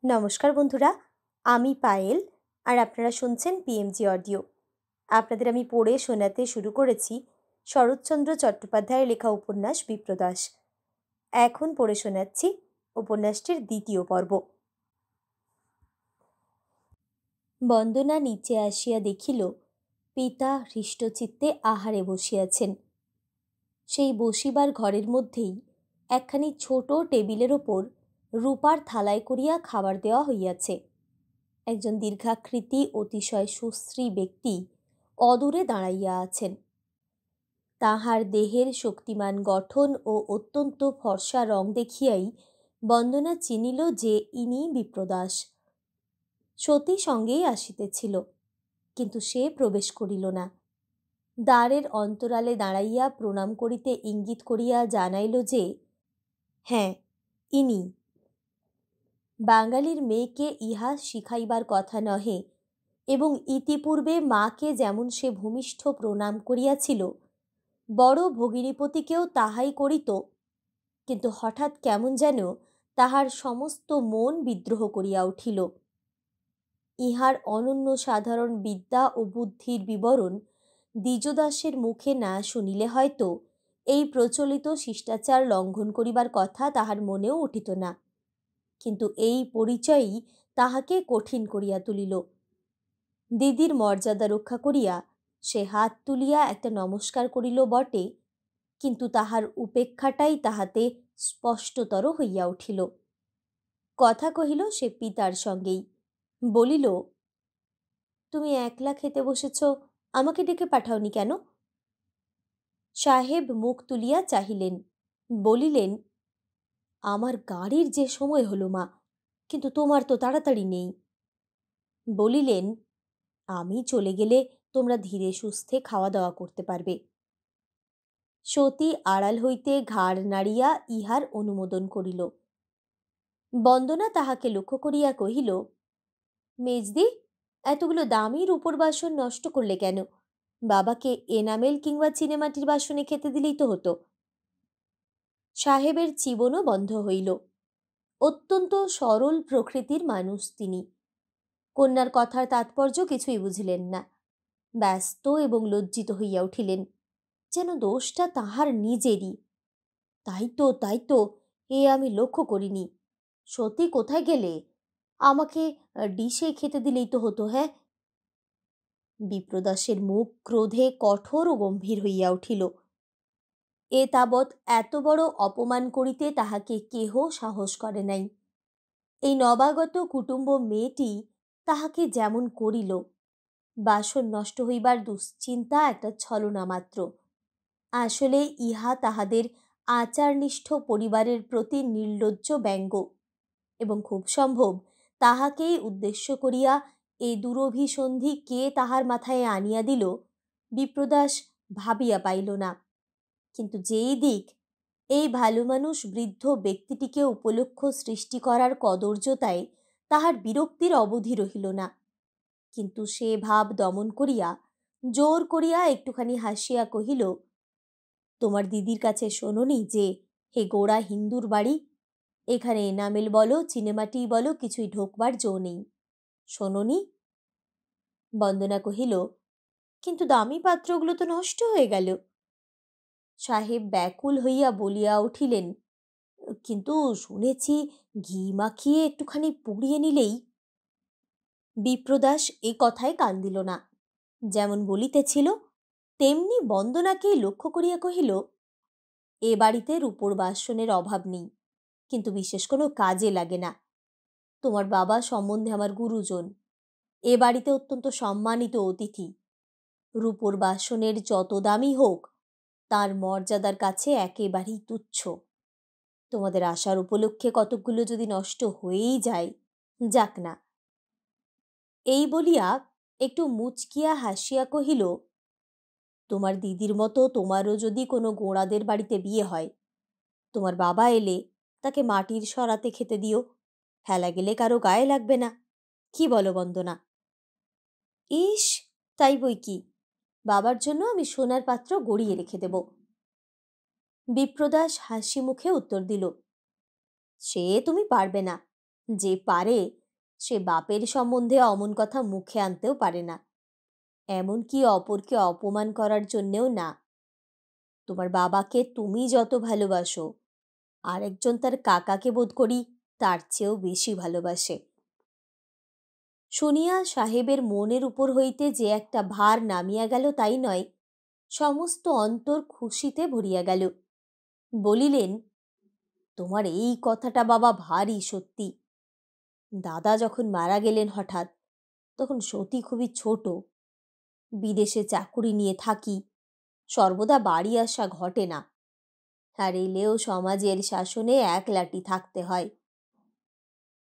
নমস্কার বন্ধুরা, আমি পায়েল আর আপনারা শুনছেন পিএমজি অডিও। আপনাদের আমি পড়ে শোনাতে শুরু করেছি শরৎচন্দ্র চট্টোপাধ্যায়ের লেখা উপন্যাস বিপ্রদাস। এখন পড়ে শোনাচ্ছি উপন্যাসটির দ্বিতীয় পর্ব। বন্দনা নিচে আসিয়া দেখিল পিতা হৃষ্টচিত্তে আহারে বসিয়াছেন। সেই বসিবার ঘরের মধ্যেই একখানি ছোট টেবিলের ওপর রূপার থালায় করিয়া খাবার দেওয়া হইয়াছে। একজন দীর্ঘাকৃতি অতিশয় সুশ্রী ব্যক্তি অদূরে দাঁড়াইয়া আছেন। তাহার দেহের শক্তিমান গঠন ও অত্যন্ত ফর্সা রং দেখিয়াই বন্দনা চিনিল যে ইনি বিপ্রদাস। সতী সঙ্গেই আসিতেছিল, কিন্তু সে প্রবেশ করিল না। দ্বারের অন্তরালে দাঁড়াইয়া প্রণাম করিতে ইঙ্গিত করিয়া জানাইল যে হ্যাঁ, ইনি। বাঙালির মেয়েকে ইহা শিখাইবার কথা নহে, এবং ইতিপূর্বে মাকে যেমন সে ভূমিষ্ঠ প্রণাম করিয়াছিল, বড় ভগিনীপতিকেও তাহাই করিত। কিন্তু হঠাৎ কেমন যেন তাহার সমস্ত মন বিদ্রোহ করিয়া উঠিল। ইহার অনন্য সাধারণ বিদ্যা ও বুদ্ধির বিবরণ দ্বিজদাসের মুখে না শুনিলে হয়তো এই প্রচলিত শিষ্টাচার লঙ্ঘন করিবার কথা তাহার মনেও উঠিত না। কিন্তু এই পরিচয়ই তাহাকে কঠিন করিয়া তুলিল। দিদির মর্যাদা রক্ষা করিয়া সে হাত তুলিয়া একটা নমস্কার করিল বটে, কিন্তু তাহার উপেক্ষাটাই তাহাতে স্পষ্টতর হইয়া উঠিল। কথা কহিল সে পিতার সঙ্গেই। বলিল, তুমি একলা খেতে বসেছ, আমাকে ডেকে পাঠাওনি কেন? সাহেব মুখ তুলিয়া চাহিলেন, বলিলেন, আমার গাড়ির যে সময় হলো মা, কিন্তু তোমার তো তাড়াতাড়ি নেই। বলিলেন, আমি চলে গেলে তোমরা ধীরে সুস্থে খাওয়া দাওয়া করতে পারবে। সতী আড়াল হইতে ঘাড় নাড়িয়া ইহার অনুমোদন করিল। বন্দনা তাহাকে লক্ষ্য করিয়া কহিল, মেজদি, এতগুলো দামি রূপোর বাসন নষ্ট করলে কেন? বাবাকে এনামেল কিংবা চিনেমাটির বাসনে খেতে দিলেই তো হতো। সাহেবের চিবনও বন্ধ হইল। অত্যন্ত সরল প্রকৃতির মানুষ তিনি। কন্যার কথার তাৎপর্য কিছুই বুঝিলেন না। ব্যস্ত এবং লজ্জিত হইয়া উঠিলেন, যেন দোষটা তাহার নিজেরই। তাই তো, এ আমি লক্ষ্য করিনি। সতী কোথায় গেলে? আমাকে ডিশে খেতে দিলেই তো হতো। হ্যাঁ। বিপ্রদাসের মুখ ক্রোধে কঠোর ও গম্ভীর হইয়া উঠিল। এ তাবৎ এত বড় অপমান করিতে তাহাকে কেহ সাহস করে নাই। এই নবাগত কুটুম্ব মেয়েটি তাহাকে যেমন করিল, বাসন নষ্ট হইবার দুশ্চিন্তা একটা ছলনা মাত্র। আসলে ইহা তাহাদের আচারনিষ্ঠ পরিবারের প্রতি নির্লজ্জ ব্যঙ্গ, এবং খুব সম্ভব তাহাকেই উদ্দেশ্য করিয়া এ দুরভিসন্ধি কে তাহার মাথায় আনিয়া দিল, বিপ্রদাস ভাবিয়া পাইল না। কিন্তু যেই দিক, এই ভালো মানুষ বৃদ্ধ ব্যক্তিটিকে উপলক্ষ সৃষ্টি করার কদর্যতায় তাহার বিরক্তির অবধি রহিল না। কিন্তু সে ভাব দমন করিয়া জোর করিয়া একটুখানি হাসিয়া কহিল, তোমার দিদির কাছে শোনোনি যে হে গোড়া হিন্দুর বাড়ি, এখানে এনামেল বলো চিনেমাটি বলো কিছুই ঢোকবার জো নেই, শোনোনি? বন্দনা কহিল, কিন্তু দামি পাত্রগুলো তো নষ্ট হয়ে গেল। সাহেব ব্যাকুল হইয়া বলিয়া উঠিলেন, কিন্তু শুনেছি ঘি মাখিয়ে একটুখানি পুড়িয়ে নিলেই। বিপ্রদাস এ কথায় কান দিল না। যেমন বলিতেছিল তেমনি বন্দনাকেই লক্ষ্য করিয়া কহিল, এ বাড়িতে রূপোর বাসনের অভাব নেই, কিন্তু বিশেষ কোনো কাজে লাগে না। তোমার বাবা সম্বন্ধে আমার গুরুজন, এ বাড়িতে অত্যন্ত সম্মানিত অতিথি। রূপোর বাসনের যত দামি হোক, তার মর্যাদার কাছে একেবারেই তুচ্ছ। তোমাদের আসার উপলক্ষে কতকগুলো যদি নষ্ট হয়েই যায়, যাক না। এই বলিয়া একটু মুচকিয়া হাসিয়া কহিল, তোমার দিদির মতো তোমারও যদি কোনো গোঁড়াদের বাড়িতে বিয়ে হয়, তোমার বাবা এলে তাকে মাটির সরাতে খেতে দিও, ফেলা গেলে কারো গায়ে লাগবে না। কি বলো বন্দনা? ইস, তাই বই কি, বাবার জন্য আমি সোনার পাত্র গড়িয়ে রেখে দেব। বিপ্রদাস হাসি মুখে উত্তর দিল, সে তুমি পারবে না, যে পারে সে বাপের সম্বন্ধে অমন কথা মুখে আনতেও পারে না, এমনকি অপরকে অপমান করার জন্যেও না। তোমার বাবাকে তুমি যত ভালোবাসো, আরেকজন তার কাকাকে বোধ করি তার চেয়েও বেশি ভালোবাসে। শুনিয়া সাহেবের মনের উপর হইতে যে একটা ভার নামিয়া গেল তাই নয়, সমস্ত অন্তর খুশিতে ভরিয়া গেল। বলিলেন, তোমার এই কথাটা বাবা ভারী সত্যি। দাদা যখন মারা গেলেন হঠাৎ, তখন সতী খুবই ছোট, বিদেশে চাকুরি নিয়ে থাকি, সর্বদা বাড়ি আসা ঘটে না, আর এলেও সমাজের শাসনে একলাটি থাকতে হয়।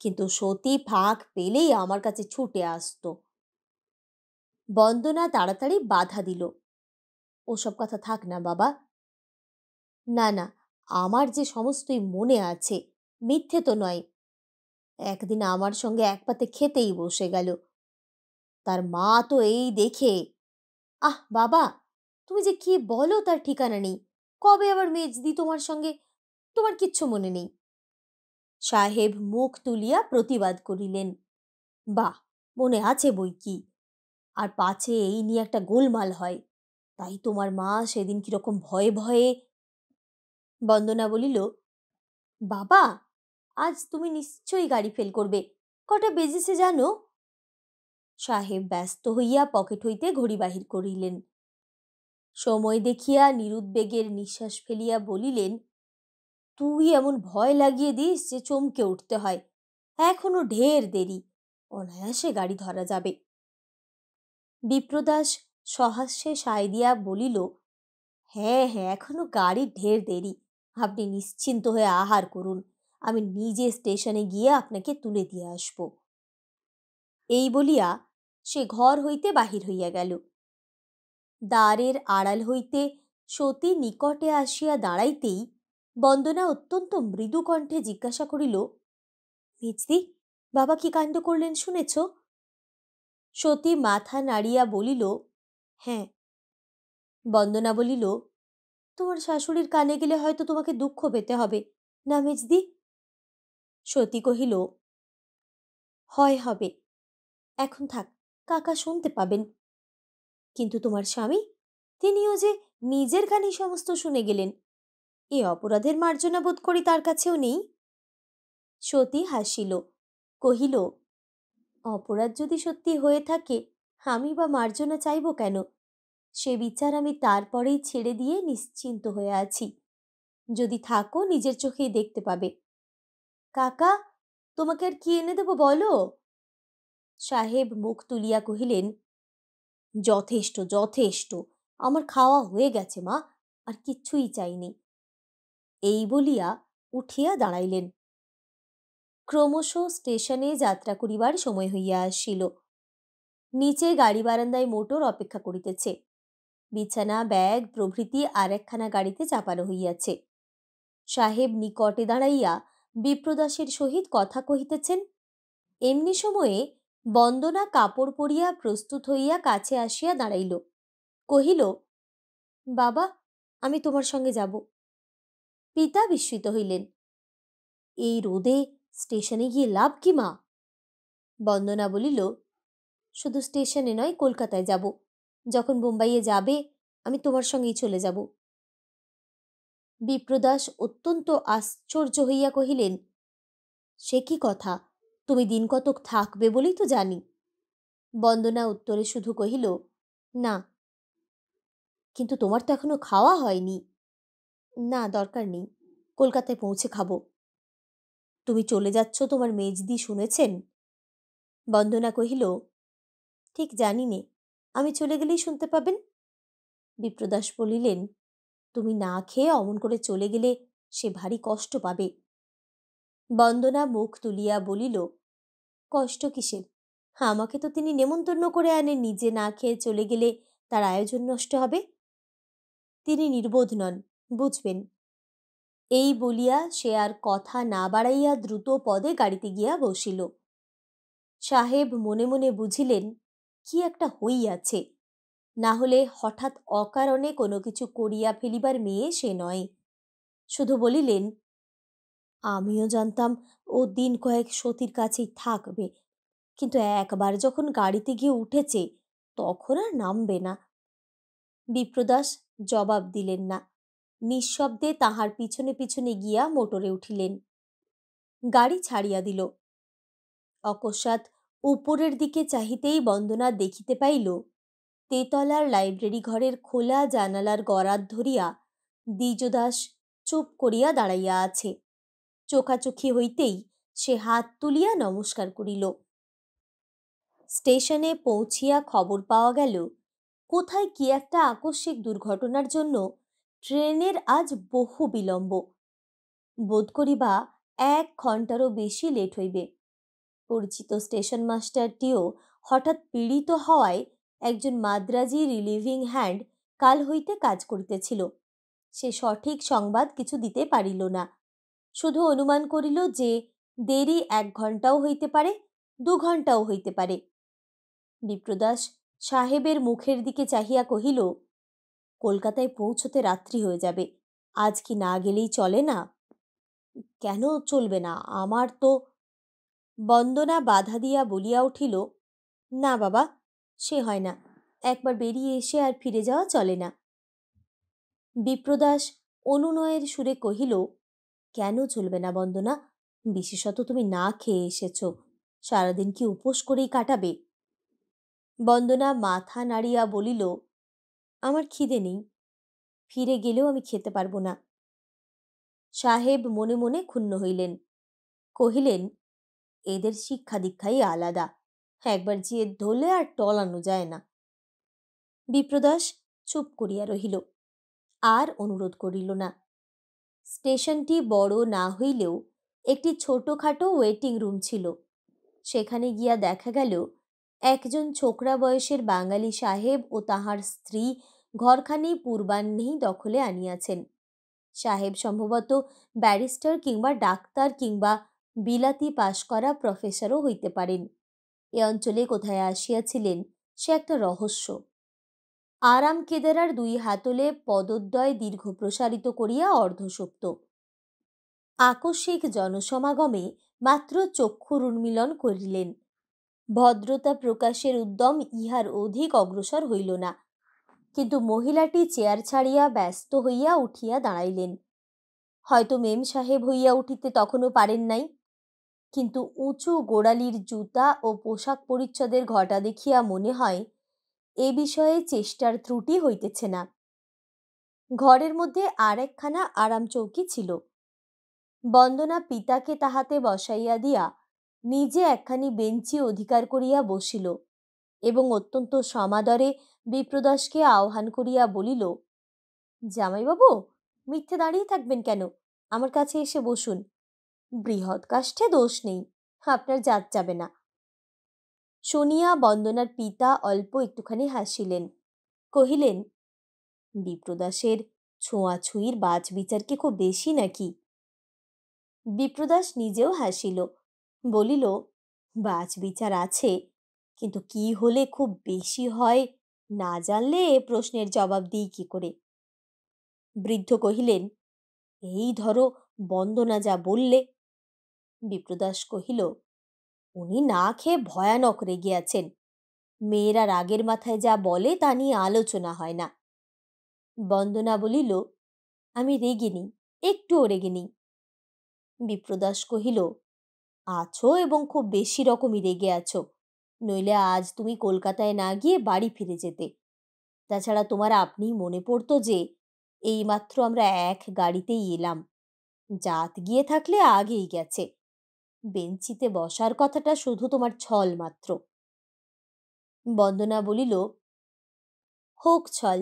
কিন্তু সতী ফাঁক পেলেই আমার কাছে ছুটে আসতো। বন্দনা তাড়াতাড়ি বাধা দিল, ওসব কথা থাক না বাবা। না না, আমার যে সমস্তই মনে আছে, মিথ্যে তো নয়। একদিন আমার সঙ্গে এক পাতে খেতেই বসে গেল। তার মা তো এই দেখে, আহ বাবা, তুমি যে কি বলো তার ঠিকানা নেই। কবে আবার মেজদি তোমার সঙ্গে, তোমার কিচ্ছু মনে নেই। সাহেব মুখ তুলিয়া প্রতিবাদ করিলেন, বাহ, মনে আছে বই কি। আর পাছে এই নিয়ে একটা গোলমাল হয়, তাই তোমার মা সেদিন কিরকম ভয়ে ভয়ে। বন্দনা বলিল, বাবা, আজ তুমি নিশ্চয়ই গাড়ি ফেল করবে, কটা বেজেছে জানো? সাহেব ব্যস্ত হইয়া পকেট হইতে ঘড়ি বাহির করিলেন। সময় দেখিয়া নিরুদ্বেগের নিঃশ্বাস ফেলিয়া বলিলেন, তুই এমন ভয় লাগিয়ে দিস যে চমকে উঠতে হয়। এখনো ঢের দেরি, অনায়াসে গাড়ি ধরা যাবে। বিপ্রদাস সহাস্যে সায় দিয়া বলিল, হ্যাঁ হ্যাঁ, এখনো গাড়ির ঢের দেরি। আপনি নিশ্চিন্ত হয়ে আহার করুন, আমি নিজে স্টেশনে গিয়ে আপনাকে তুলে দিয়ে আসব। এই বলিয়া সে ঘর হইতে বাহির হইয়া গেল। দ্বারের আড়াল হইতে সতী নিকটে আসিয়া দাঁড়াইতেই বন্দনা অত্যন্ত মৃদু কণ্ঠে জিজ্ঞাসা করিল, মেজদি, বাবা কি কাণ্ড করলেন শুনেছ? সতী মাথা নাড়িয়া বলিল, হ্যাঁ। বন্দনা বলিল, তোমার শাশুড়ির কানে গেলে হয়তো তোমাকে দুঃখ পেতে হবে না মেজদি? সতী কহিল, হয় হবে, এখন থাক, কাকা শুনতে পাবেন। কিন্তু তোমার স্বামী, তিনিও যে নিজের কানেই সমস্ত শুনে গেলেন, এ অপরাধের মার্জনা বোধ করি তার কাছেও নেই। সতী হাসিল, কহিল, অপরাধ যদি সত্যি হয়ে থাকে, আমি বা মার্জনা চাইব কেন? সে বিচার আমি তারপরেই ছেড়ে দিয়ে নিশ্চিন্ত হয়ে আছি। যদি থাকো নিজের চোখেই দেখতে পাবে। কাকা, তোমাকে আর কি এনে দেব বলো? সাহেব মুখ তুলিয়া কহিলেন, যথেষ্ট যথেষ্ট, আমার খাওয়া হয়ে গেছে মা, আর কিচ্ছুই চাইনি। এই বলিয়া উঠিয়া দাঁড়াইলেন। ক্রমশ স্টেশনে যাত্রা করিবার সময় হইয়া আসিল। নিচে গাড়ি বারান্দায় মোটর অপেক্ষা করিতেছে, বিছানা ব্যাগ প্রভৃতি আর একখানা গাড়িতে চাপানো হইয়াছে। সাহেব নিকটে দাঁড়াইয়া বিপ্রদাসের সহিত কথা কহিতেছেন। এমনি সময়ে বন্দনা কাপড় পরিয়া প্রস্তুত হইয়া কাছে আসিয়া দাঁড়াইল, কহিল, বাবা, আমি তোমার সঙ্গে যাব। পিতা বিস্মিত হইলেন, এই রোদে স্টেশনে গিয়ে লাভ কি মা? বন্দনা বলিল, শুধু স্টেশনে নয়, কলকাতায় যাব। যখন বোম্বাইয়ে যাবে, আমি তোমার সঙ্গেই চলে যাব। বিপ্রদাস অত্যন্ত আশ্চর্য হইয়া কহিলেন, সে কি কথা, তুমি দিন কতক থাকবে বলেই তো জানি। বন্দনা উত্তরে শুধু কহিল, না। কিন্তু তোমার তো এখনো খাওয়া হয়নি। না, দরকার নেই, কলকাতায় পৌঁছে খাবো। তুমি চলে যাচ্ছ, তোমার মেজদি শুনেছেন? বন্দনা কহিল, ঠিক জানি নে, আমি চলে গেলেই শুনতে পাবেন। বিপ্রদাস বলিলেন, তুমি না খেয়ে অমন করে চলে গেলে সে ভারী কষ্ট পাবে। বন্দনা মুখ তুলিয়া বলিল, কষ্ট কিসের? আমাকে তো তিনি নেমন্তন্ন করে আনেন, নিজে না খেয়ে চলে গেলে তার আয়োজন নষ্ট হবে। তিনি নির্বোধ নন, বুঝবেন। এই বলিয়া সে আর কথা না বাড়াইয়া দ্রুত পদে গাড়িতে গিয়া বসিল। সাহেব মনে মনে বুঝিলেন, কি একটা হইয়াছে, না হলে হঠাৎ অকারণে কোনো কিছু করিয়া ফেলিবার মেয়ে সে নয়। শুধু বলিলেন, আমিও জানতাম ও দিন কয়েক সতীর কাছেই থাকবে, কিন্তু একবার যখন গাড়িতে গিয়ে উঠেছে তখন আর নামবে না। বিপ্রদাস জবাব দিলেন না। নিঃশব্দে তাহার পিছনে পিছনে গিয়া মোটরে উঠিলেন। গাড়ি ছাড়িয়া দিল। অকস্মাৎ উপরের দিকে চাহিতেই বন্দনা দেখিতে পাইল তেতলার লাইব্রেরি ঘরের খোলা জানালার গরাদ ধরিয়া দ্বিজদাস চুপ করিয়া দাঁড়াইয়া আছে। চোখাচোখি হইতেই সে হাত তুলিয়া নমস্কার করিল। স্টেশনে পৌঁছিয়া খবর পাওয়া গেল কোথায় কি একটা আকস্মিক দুর্ঘটনার জন্য ট্রেনের আজ বহু বিলম্ব। বোধ করিবা 1 ঘণ্টারও বেশি লেট হইবে। পরিচিত স্টেশন মাস্টারটিও হঠাৎ পীড়িত হওয়ায় একজন মাদ্রাজি রিলিভিং হ্যান্ড কাল হইতে কাজ করিতেছিল। সে সঠিক সংবাদ কিছু দিতে পারিল না, শুধু অনুমান করিল যে দেরি 1 ঘণ্টাও হইতে পারে, 2 ঘণ্টাও হইতে পারে। বিপ্রদাস সাহেবের মুখের দিকে চাহিয়া কহিল, কলকাতায় পৌঁছতে রাত্রি হয়ে যাবে, আজ কি না গেলেই চলে না? কেন চলবে না? আমার তো। বন্দনা বাধা দিয়া বলিয়া উঠিল, না বাবা, সে হয় না, একবার বেরিয়ে এসে আর ফিরে যাওয়া চলে না। বিপ্রদাস অনুনয়ের সুরে কহিল, কেন চলবে না বন্দনা? বিশেষত তুমি না খেয়ে এসেছ, সারাদিন কি উপোস করেই কাটাবে? বন্দনা মাথা নাড়িয়া বলিল, আমার খিদে নেই, ফিরে গেলেও আমি খেতে পারবো না। সাহেব মনে মনে ক্ষুণ্ণ হইলেন। কহিলেন, এদের শিক্ষা দীক্ষাই আলাদা, একবার জেদ ধরলে আর টলানো যায় না। বিপ্রদাস চুপ করিয়া রহিল, আর অনুরোধ করিল না। স্টেশনটি বড় না হইলেও একটি ছোটখাটো ওয়েটিং রুম ছিল। সেখানে গিয়া দেখা গেল একজন ছোকরা বয়সের বাঙালি সাহেব ও তাহার স্ত্রী ঘরখানি পূর্বাহ্নেই দখলে আনিয়াছেন। সাহেব সম্ভবত ব্যারিস্টার কিংবা ডাক্তার কিংবা বিলাতি পাশ করা প্রফেসরও হইতে পারেন। এ অঞ্চলে কোথায় আসিয়াছিলেন সে একটা রহস্য। আরাম কেদারার 2 হাতলে পদদ্বয় দীর্ঘ প্রসারিত করিয়া অর্ধসুপ্ত। আকস্মিক জনসমাগমে মাত্র চক্ষুর উন্মিলন করিলেন। ভদ্রতা প্রকাশের উদ্যম ইহার অধিক অগ্রসর হইল না, কিন্তু মহিলাটি চেয়ার ছাড়িয়া ব্যস্ত হইয়া উঠিয়া দাঁড়াইলেন। হয়তো মেম সাহেব হইয়া উঠিতে তখনও পারেন নাই, কিন্তু উঁচু গোড়ালির জুতা ও পোশাক পরিচ্ছদের ঘটা দেখিয়া মনে হয় এ বিষয়ে চেষ্টার ত্রুটি হইতেছে না। ঘরের মধ্যে আর একখানা আরাম চৌকি ছিল। বন্দনা পিতাকে তাহাতে বসাইয়া দিয়া নিজে একখানি বেঞ্চি অধিকার করিয়া বসিল এবং অত্যন্ত সমাদরে বিপ্রদাসকে আহ্বান করিয়া বলিল, জামাইবাবু, মিথ্যে দাঁড়িয়ে থাকবেন কেন? আমার কাছে এসে বসুন। বৃহৎ কাষ্ঠে দোষ নেই, আপনার জাত যাবে না। শুনিয়া বন্দনার পিতা অল্প একটুখানি হাসিলেন। কহিলেন, বিপ্রদাসের ছোঁয়াছুঁয়ির বাজ বিচার কি খুব বেশি নাকি? বিপ্রদাস নিজেও হাসিল, বলিল, বাজ বিচার আছে, কিন্তু কি হলে খুব বেশি হয় না জানলে এ প্রশ্নের জবাব দিই কি করে? বৃদ্ধ কহিলেন, এই ধরো বন্দনা যা বললে। বিপ্রদাস কহিল, উনি না খেয়ে ভয়ানক রেগে আছেন। মেয়েরা রাগের মাথায় যা বলে তা নিয়ে আলোচনা হয় না। বন্দনা বলিল, আমি রেগে নেই, একটুও রেগে নেই। বিপ্রদাস কহিল, আছো এবং খুব বেশি রকমই রেগে আছো, নইলে আজ তুমি কলকাতায় না গিয়ে বাড়ি ফিরে যেতে। তাছাড়া তোমার আপনি মনে পড়তো যে এইমাত্র আমরা এক গাড়িতেই এলাম, জাত গিয়ে থাকলে আগেই গেছে। বেঞ্চিতে বসার কথাটা শুধু তোমার ছল মাত্র। বন্দনা বলিল, হোক ছল,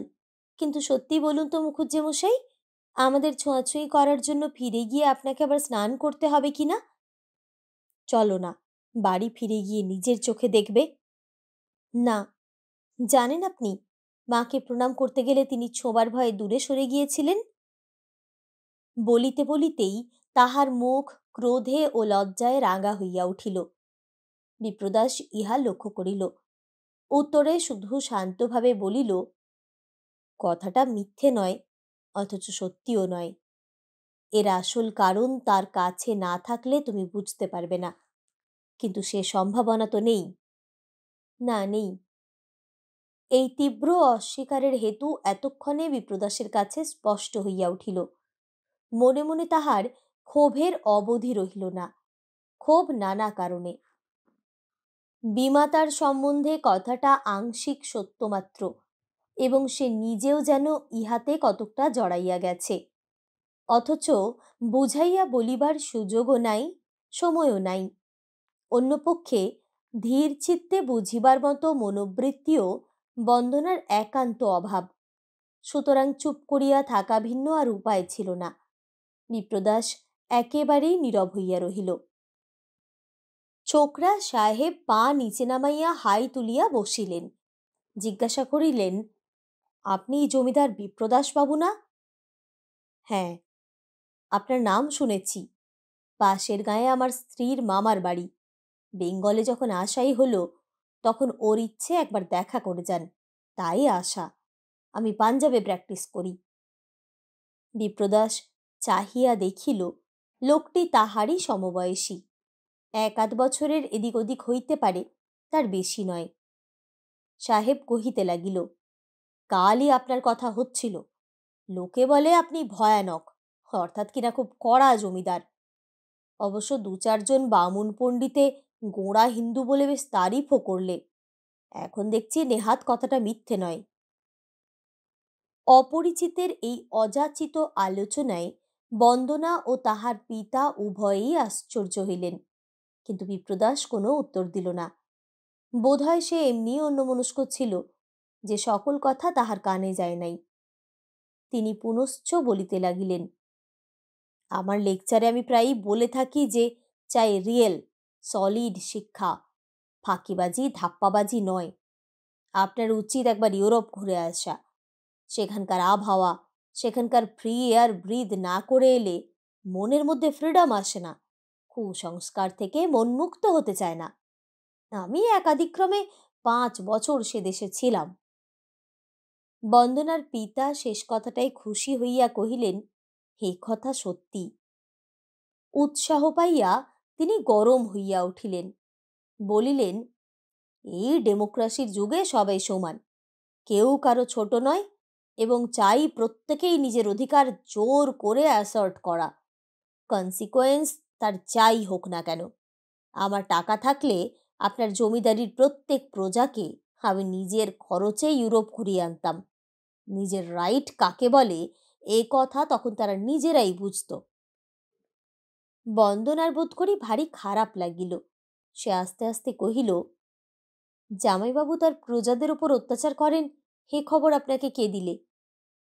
কিন্তু সত্যি বলুন তো মুখুজ্জে মশাই, আমাদের ছোঁয়াছুঁয়ি করার জন্য ফিরে গিয়ে আপনাকে আবার স্নান করতে হবে কিনা? চলো না, বাড়ি ফিরে গিয়ে নিজের চোখে দেখবে। না, জানেন আপনি, মাকে প্রণাম করতে গেলে তিনি ছোঁবার ভয়ে দূরে সরে গিয়েছিলেন। বলিতে বলিতেই তাহার মুখ ক্রোধে ও লজ্জায় রাঙা হইয়া উঠিল। বিপ্রদাস ইহা লক্ষ্য করিল। উত্তরে শুধু শান্তভাবে বলিল, কথাটা মিথ্যে নয়, অথচ সত্যিও নয়। এর আসল কারণ তার কাছে না থাকলে তুমি বুঝতে পারবে না, কিন্তু সে সম্ভাবনা তো নেই। না, নেই। এই তীব্র অস্বীকারের হেতু এতক্ষণে বিপ্রদাসের কাছে স্পষ্ট হইয়া উঠিল। মনে মনে তাহার ক্ষোভের অবধি রহিল না। ক্ষোভ নানা কারণে। বিমাতার সম্বন্ধে কথাটা আংশিক সত্যমাত্র, এবং সে নিজেও যেন ইহাতে কতকটা জড়াইয়া গেছে, অথচ বুঝাইয়া বলিবার সুযোগও নাই, সময়ও নাই। অন্যপক্ষে ধীর চিত্তে বুঝিবার মতো মনোবৃত্তিও বন্দনার একান্ত অভাব। সুতরাং চুপ করিয়া থাকা ভিন্ন আর উপায় ছিল না। বিপ্রদাস একেবারেই নীরব হইয়া রহিল। ছোকরা সাহেব পা নিচে নামাইয়া হাই তুলিয়া বসিলেন। জিজ্ঞাসা করিলেন, আপনি জমিদার বিপ্রদাস বাবু না? হ্যাঁ। আপনার নাম শুনেছি। পাশের গাঁয়ে আমার স্ত্রীর মামার বাড়ি। বেঙ্গলে যখন আসাই হলো, তখন ওর ইচ্ছে একবার দেখা করে যান, তাই আসা। আমি পাঞ্জাবে প্র্যাকটিস করি। বিপ্রদাস চাহিয়া দেখিল লোকটি তাহারই সমবয়সী। 1-8 বছরের এদিক ওদিক হইতে পারে, তার বেশি নয়। সাহেব কহিতে লাগিল, কালই আপনার কথা হচ্ছিল। লোকে বলে আপনি ভয়ানক, অর্থাৎ কিনা খুব কড়া জমিদার। অবশ্য 2-4 জন বামুন পণ্ডিতে গোঁড়া হিন্দু বলে বেশ তারিফও করলে। এখন দেখছি নেহাত কথাটা মিথ্যে নয়। অপরিচিতের এই অযাচিত আলোচনায় বন্দনা ও তাহার পিতা উভয়েই আশ্চর্য হইলেন, কিন্তু বিপ্রদাস কোনো উত্তর দিল না। বোধহয় সে এমনি অন্যমনস্ক ছিল যে সকল কথা তাহার কানে যায় নাই। তিনি পুনশ্চ বলিতে লাগিলেন, আমার লেকচারে আমি প্রায়ই বলে থাকি যে চাই রিয়েল সলিড শিক্ষা, ফাঁকিবাজি ধাপ্পাবাজি নয়। আপনার উচিত একবার ইউরোপ ঘুরে আসা। সেখানকার আবহাওয়া, সেখানকার ফ্রি এয়ার ব্রিথ না করে এলে মনের মধ্যে ফ্রিডম আসে না, কুসংস্কার থেকে মন মুক্ত হতে চায় না। আমি একাদিক্রমে 5 বছর সে দেশে ছিলাম। বন্দনার পিতা শেষ কথাটাই খুশি হইয়া কহিলেন, এ কথা সত্যি। উৎসাহ পাইয়া তিনি গরম হইয়া উঠিলেন। বলিলেন, এই ডেমোক্রেসির যুগে সবাই সমান, কেউ কারো ছোট নয়, এবং চাই প্রত্যেকেই নিজের অধিকার জোর করে অ্যাসার্ট করা, কনসিকোয়েন্স তার যাই হোক না কেন। আমার টাকা থাকলে আপনার জমিদারির প্রত্যেক প্রজাকে আমি নিজের খরচে ইউরোপ ঘুরিয়ে আনতাম। নিজের রাইট কাকে বলে এ কথা তখন তারা নিজেরাই বুঝত। বন্দনার বোধ করি ভারী খারাপ লাগিল। সে আস্তে আস্তে কহিল, জামাইবাবু তার প্রজাদের উপর অত্যাচার করেন, হে খবর আপনাকে কে দিলে?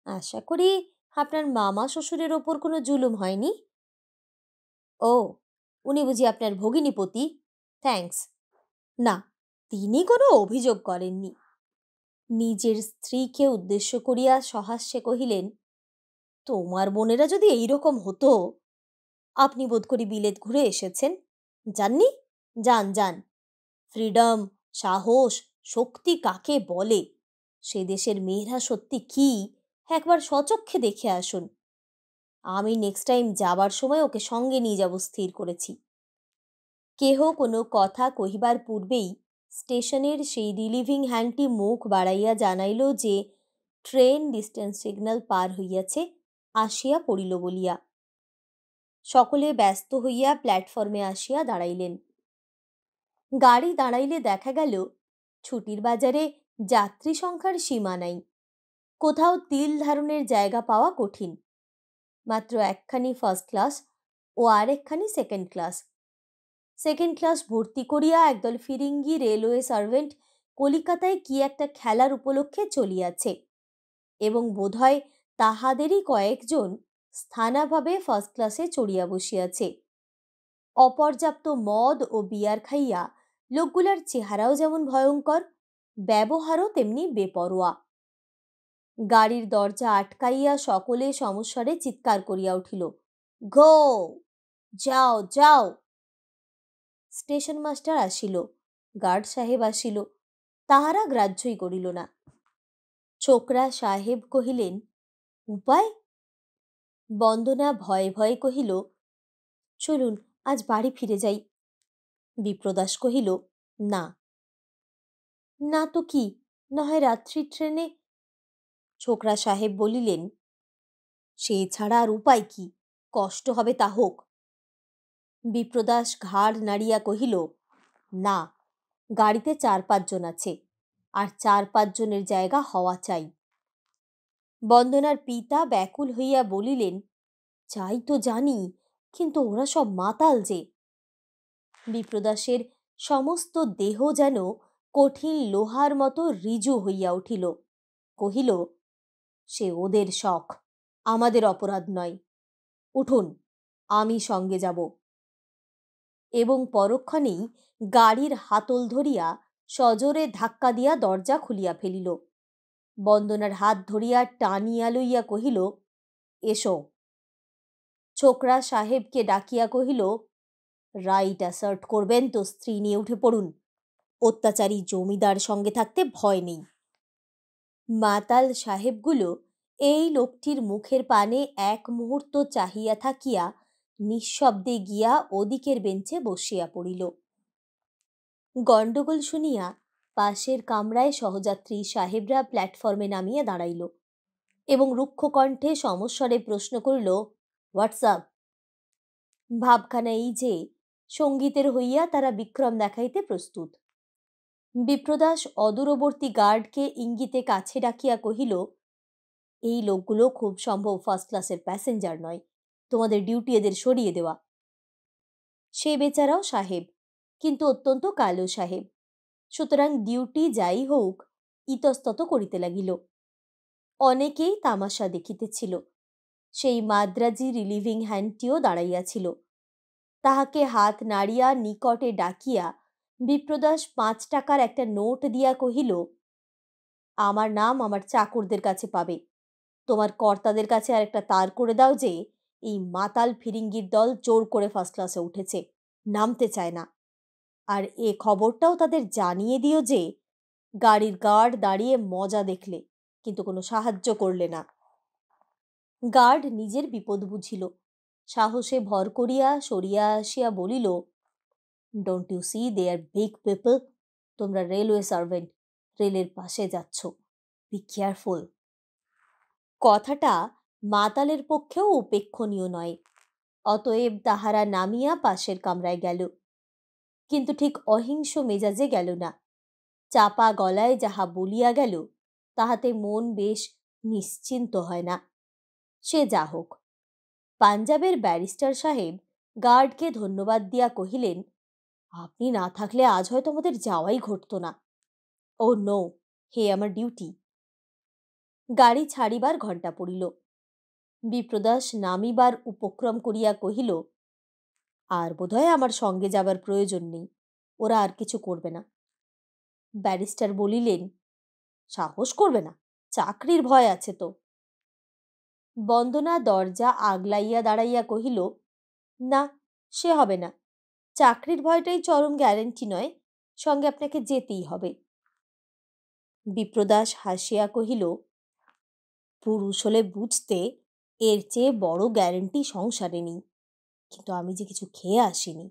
আশা করি আপনার মামা শ্বশুরের ওপর কোনো জুলুম হয়নি? ও, উনি বুঝি আপনার ভগিনীপতি? থ্যাঙ্কস। না, তিনি কোনো অভিযোগ করেননি। নিজের স্ত্রীকে উদ্দেশ্য করিয়া সহাস্যে কহিলেন, তোমার বোনেরা যদি এইরকম হতো। আপনি বোধ করি বিলেত ঘুরে এসেছেন, জাননি? যান যান। ফ্রিডম, সাহস, শক্তি কাকে বলে, সে দেশের মেয়েরা সত্যি কি, একবার স্বচক্ষে দেখে আসুন। আমি নেক্সট টাইম যাবার সময় ওকে সঙ্গে নিয়ে যাব স্থির করেছি। কেহ কোনো কথা কহিবার পূর্বেই স্টেশনের সেই রিলিভিং হ্যান্ডটি মুখ বাড়াইয়া জানাইল যে ট্রেন ডিস্টেন্স সিগন্যাল পার হইয়াছে, আসিয়া পড়িল বলিয়া। সকলে ব্যস্ত হইয়া প্ল্যাটফর্মে আসিয়া দাঁড়াইলেন। গাড়ি দাঁড়াইলে দেখা গেল ছুটির বাজারে যাত্রী সংখ্যার সীমা নাই। কোথাও তিল ধারণের জায়গা পাওয়া কঠিন। মাত্র একখানি ফার্স্ট ক্লাস ও আরেকখানি সেকেন্ড ক্লাস। সেকেন্ড ক্লাস ভর্তি করিয়া একদল ফিরিঙ্গি রেলওয়ে সার্ভেন্ট কলিকাতায় কি একটা খেলার উপলক্ষে চলিয়াছে, এবং বোধহয় তাহাদেরই কয়েকজন স্থানাভাবে ফার্স্ট ক্লাসে চড়িয়া বসিয়াছে। অপর্যাপ্ত মদ ও বিয়ার খাইয়া লোকগুলার চেহারাও যেমন ভয়ঙ্কর, ব্যবহারও তেমনি বেপরোয়া। গাড়ির দরজা আটকাইয়া সকলে সমস্বরে চিৎকার করিয়া উঠিল, গো, যাও যাও। স্টেশন মাস্টার আসিল, গার্ড সাহেব আসিল, তাহারা গ্রাহ্যই করিল না। ছোকরা সাহেব কহিলেন, উপায়? বন্দনা ভয়ে ভয়ে কহিল, চলুন আজ বাড়ি ফিরে যাই। বিপ্রদাস কহিল, না। না তো কি, না হয় রাত্রির ট্রেনে। ছোকরা সাহেব বলিলেন, সে ছাড়া আর উপায় কি, কষ্ট হবে তা হোক। বিপ্রদাস ঘাড় নাড়িয়া কহিল, না, গাড়িতে 4-5 জন আছে, আর 4-5 জনের জায়গা হওয়া চাই। বন্দনার পিতা ব্যাকুল হইয়া বলিলেন, চাই তো জানি, কিন্তু ওরা সব মাতাল যে। বিপ্রদাসের সমস্ত দেহ যেন কঠিন লোহার মতো ঋজু হইয়া উঠিল। কহিল, সে ওদের শখ, আমাদের অপরাধ নয়। উঠুন, আমি সঙ্গে যাব। এবং পরক্ষণেই গাড়ির হাতল ধরিয়া সজোরে ধাক্কা দিয়া দরজা খুলিয়া ফেলিল। বন্দনার হাত ধরিয়া টানিয়া লইয়া কহিল, এসো। ছোকরা সাহেবকে ডাকিয়া কহিল, রাইট অ্যাসার্ট করবেন তো স্ত্রী নিয়ে উঠে পড়ুন। অত্যাচারী জমিদার সঙ্গে থাকতে ভয় নেই। মাতাল সাহেবগুলো এই লোকটির মুখের পানে এক মুহূর্ত চাহিয়া থাকিয়া নিঃশব্দে গিয়া ওদিকের বেঞ্চে বসিয়া পড়িল। গণ্ডগোল শুনিয়া পাশের কামরায় সহযাত্রী সাহেবরা প্ল্যাটফর্মে নামিয়া দাঁড়াইল এবং রুক্ষ কণ্ঠে সমস্বরে প্রশ্ন করিল, হোয়াটসঅ্যাপ? ভাবখানা এই যে সঙ্গীতের হইয়া তারা বিক্রম দেখাইতে প্রস্তুত। বিপ্রদাস অদূরবর্তী গার্ডকে ইঙ্গিতে কাছে ডাকিয়া কহিল, এই লোকগুলো খুব সম্ভব ফার্স্ট ক্লাসের প্যাসেঞ্জার নয়, তোমাদের ডিউটি এদের সরিয়ে দেওয়া। সে বেচারাও সাহেব, কিন্তু অত্যন্ত কালো সাহেব, সুতরাং ডিউটি যাই হোক ইতস্তত করিতে লাগিল। অনেকেই তামাশা দেখিতেছিল। সেই মাদ্রাজি রিলিভিং হ্যান্ডটিও দাঁড়াইয়াছিল। তাহাকে হাত নাড়িয়া নিকটে ডাকিয়া বিপ্রদাস 5 টাকার একটা নোট দিয়া কহিল, আমার নাম আমার চাকরদের কাছে পাবে। তোমার কর্তাদের কাছে আর একটা তার করে দাও যে এই মাতাল ফিরিঙ্গির দল জোর করে ফার্স্ট ক্লাসে উঠেছে, নামতে চায় না। আর এ খবরটাও তাদের জানিয়ে দিও যে গাড়ির গার্ড দাঁড়িয়ে মজা দেখলে, কিন্তু কোনো সাহায্য করলে না। গার্ড নিজের বিপদ বুঝিল, সাহসে ভর করিয়া সরিয়া আসিয়া বলিল, don't you see they are big people? তোমরা রেলওয়ে সার্ভেন্ট, রেলের পাশে যাচ্ছ, বি কেয়ারফুল। কথাটা মাতালের পক্ষেও উপেক্ষণীয় নয়। অতএব তাহারা নামিয়া পাশের কামরায় গেল, কিন্তু ঠিক অহিংস মেজাজে গেল না। চাপা গলায় যাহা বলিয়া গেল তাহাতে মন বেশ নিশ্চিন্ত হয় না। সে যা হোক, পাঞ্জাবের ব্যারিস্টার সাহেব গার্ডকে ধন্যবাদ দিয়া কহিলেন, আপনি না থাকলে আজ হয়তো আমাদের যাওয়াই ঘটত না। ও নো, হে আমার ডিউটি। গাড়ি ছাড়িবার ঘণ্টা পড়িল। বিপ্রদাস নামিবার উপক্রম করিয়া কহিল, আর বোধহয় আমার সঙ্গে যাবার প্রয়োজন নেই, ওরা আর কিছু করবে না। ব্যারিস্টার বলিলেন, সাহস করবে না, চাকরির ভয় আছে তো। বন্দনা দরজা আগলাইয়া দাঁড়াইয়া কহিল, না, সে হবে না। চাকরির ভয়টাই চরম গ্যারেন্টি নয়, সঙ্গে আপনাকে যেতেই হবে। বিপ্রদাস হাসিয়া কহিল, পুরুষ হলে বুঝতে এর চেয়ে বড় গ্যারেন্টি সংসারে নেই। কিন্তু আমি যে কিছু খেয়ে আসিনি।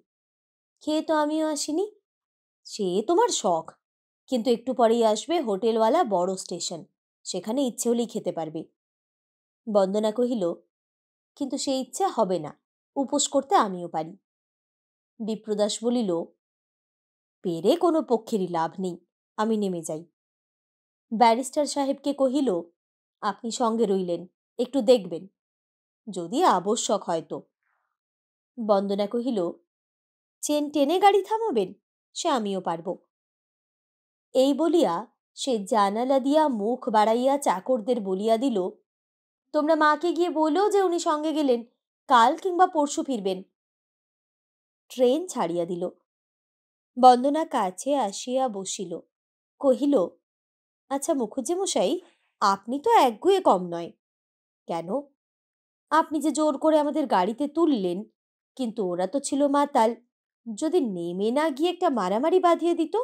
খেয়ে তো আমিও আসিনি। সে তোমার শখ, কিন্তু একটু পরেই আসবে হোটেলওয়ালা বড় স্টেশন, সেখানে ইচ্ছে হলেই খেতে পারবে। বন্দনা কহিল, কিন্তু সে ইচ্ছে হবে না, উপোস করতে আমিও পারি। বিপ্রদাস বলিল, পেরে কোনো পক্ষেরই লাভ নেই, আমি নেমে যাই। ব্যারিস্টার সাহেবকে কহিল, আপনি সঙ্গে রইলেন, একটু দেখবেন, যদি আবশ্যক হয়তো। বন্দনা কহিল, চেন টেনে গাড়ি থামাবেন, সে আমিও পারব। এই বলিয়া সে জানালা দিয়া মুখ বাড়াইয়া চাকরদের বলিয়া দিল, তোমরা মাকে গিয়ে বলো যে উনি সঙ্গে গেলেন, কাল কিংবা পরশু ফিরবেন। ট্রেন ছাড়িয়া দিল। বন্দনা কাছে আসিয়া বসিল, কহিল, আচ্ছা মুখুজ্জে মশাই, আপনি তো একগুয়ে কম নয়। কেন? আপনি যে জোর করে আমাদের গাড়িতে তুললেন, কিন্তু ওরা তো ছিল মাতাল, যদি নেমে না গিয়ে একটা মারামারি বাঁধিয়ে দিত।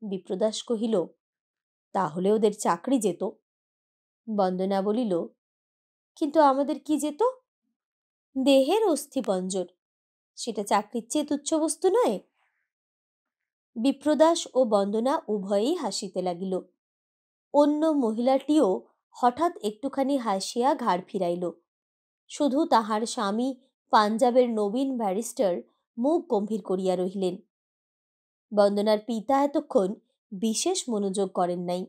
বিপ্রদাস কহিল, তাহলে ওদের চাকরি যেত। বন্দনা বলিল, কিন্তু আমাদের কি যেত? দেহের অস্থিপঞ্জর, সেটা চাকরির চেয়ে তুচ্ছ বস্তু নয়? বিপ্রদাস ও বন্দনা উভয়েই হাসিতে লাগিল। অন্য মহিলাটিও হঠাৎ একটুখানি হাসিয়া ঘাড় ফিরাইল। শুধু তাহার স্বামী পাঞ্জাবের নবীন ব্যারিস্টার মুখ গম্ভীর করিয়া রহিলেন। বন্দনার পিতা এতক্ষণ বিশেষ মনোযোগ করেন নাই।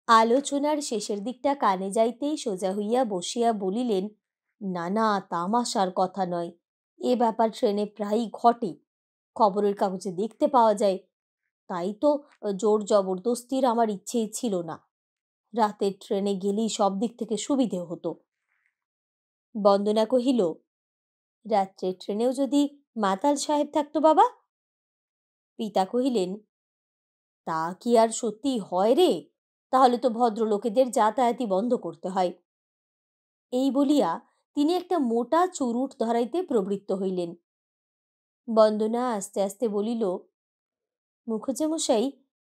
আলোচনার শেষের দিকটা কানে যাইতেই সোজা হইয়া বসিয়া বলিলেন, না না, তামাশার কথা নয়, এ ব্যাপার ট্রেনে প্রায়ই ঘটে, খবরের কাগজে দেখতে পাওয়া যায়। তাই তো জোর জবরদস্তির আমার ইচ্ছেই ছিল না। রাতের ট্রেনে গেলেই সব দিক থেকে সুবিধে হতো। বন্দনা কহিল, রাত্রের ট্রেনেও যদি মাতাল সাহেব থাকতো বাবা? পিতা কহিলেন, তা কি আর সত্যি হয় রে? তাহলে তো ভদ্রলোকেদের যাতায়াতই বন্ধ করতে হয়। এই বলিয়া তিনি একটা মোটা চুরুট ধরাইতে প্রবৃত্ত হইলেন। বন্দনা আস্তে আস্তে বলিল, মুখুজ্জেমশাই,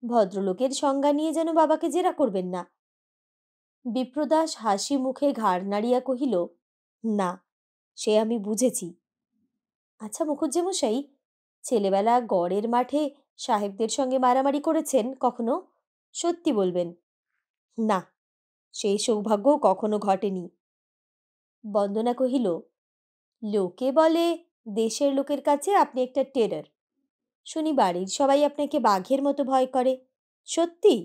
ভদ্রলোকের সংজ্ঞা নিয়ে যেন বাবাকে জেরা করবেন না। বিপ্রদাস হাসি মুখে ঘাড় নাড়িয়া কহিল, না, সে আমি বুঝেছি। আচ্ছা মুখুজ্জেমশাই, ছেলেবেলা গড়ের মাঠে সাহেবদের সঙ্গে মারামারি করেছেন কখনো? সত্যি বলবেন। না, সেই সৌভাগ্য কখনো ঘটেনি। বন্দনা কহিল, লোকে বলে দেশের লোকের কাছে আপনি একটা টেরর। শুনি বাড়ির সবাই আপনাকে বাঘের মতো ভয় করে। সত্যি?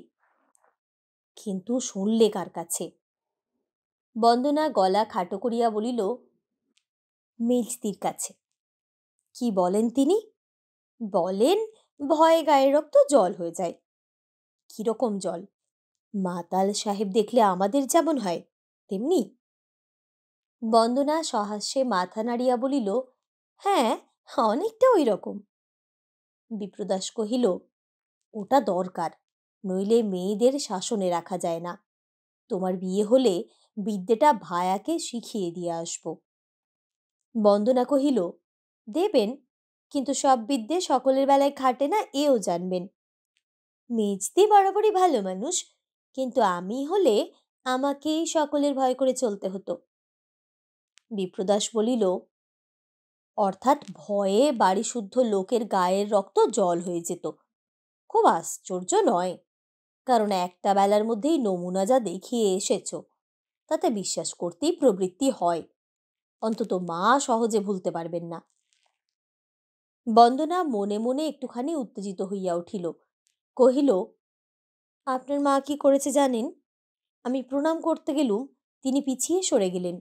কিন্তু শুনলে কার কাছে? বন্দনা গলা খাটো করিয়া বলিল, মেজদির কাছে। কি বলেন তিনি? বলেন ভয়ে গায়ের রক্ত জল হয়ে যায়। কিরকম জল? মাতাল সাহেব দেখলে আমাদের যেমন হয় তেমনি? বন্দনা সহাস্যে মাথা নাড়িয়া বলিল, হ্যাঁ, অনেকটা ওই রকম। বিপ্রদাস কহিল, ওটা দরকার, নইলে মেয়েদের শাসনে রাখা যায় না। তোমার বিয়ে হলে বিদ্যেটা ভায়াকে শিখিয়ে দিয়ে আসব। বন্দনা কহিল, দেবেন, কিন্তু সব বিদ্যে সকলের বেলায় খাটে না, এও জানবেন। মেজদি বরাবরই ভালো মানুষ, কিন্তু আমি হলে আমাকেই সকলের ভয় করে চলতে হতো। বিপ্রদাস বলিল, অর্থাৎ ভয়ে বাড়ি শুদ্ধ লোকের গায়ের রক্ত জল হয়ে যেত। খুব আশ্চর্য নয়, কারণ একটা বেলার মধ্যেই নমুনা যা দেখিয়ে এসেছ, তাতে বিশ্বাস করতেই প্রবৃত্তি হয়। অন্তত মা সহজে ভুলতে পারবেন না। বন্দনা মনে মনে একটুখানি উত্তেজিত হইয়া উঠিল। কহিল, আপনার মা কি করেছে জানেন? আমি প্রণাম করতে গেলুম, তিনি পিছিয়ে সরে গেলেন।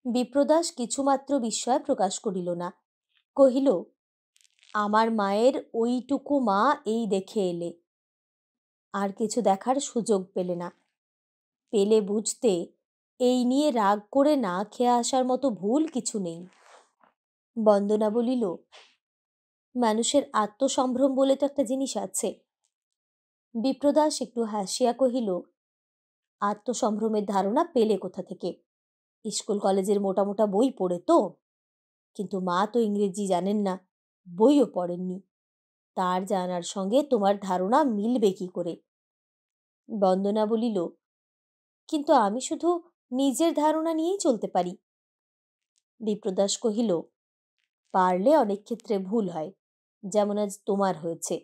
বিপ্রদাস কিছুমাত্র বিস্ময় প্রকাশ করিল না। কহিল, আমার মায়ের ওইটুকু মা এই দেখে এলে, আর কিছু দেখার সুযোগ পেলে না। পেলে বুঝতে এই নিয়ে রাগ করে না খেয়ে আসার মতো ভুল কিছু নেই। বন্দনা বলিল, মানুষের আত্মসম্ভ্রম বলে তো একটা জিনিস আছে। বিপ্রদাস একটু হাসিয়া কহিল, আত্মসম্ভ্রমের ধারণা পেলে কোথা থেকে? স্কুল কলেজের মোটা মোটা বই পড়ে তো। কিন্তু মা তো ইংরেজি জানেন না, বইও পড়েননি, তার জানার সঙ্গে তোমার ধারণা মিলবে কি করে? বন্দনা বলিল, কিন্তু আমি শুধু নিজের ধারণা নিয়েই চলতে পারি। বিপ্রদাস কহিল, পারলে অনেক ক্ষেত্রে ভুল হয়, যেমন আজ তোমার হয়েছে।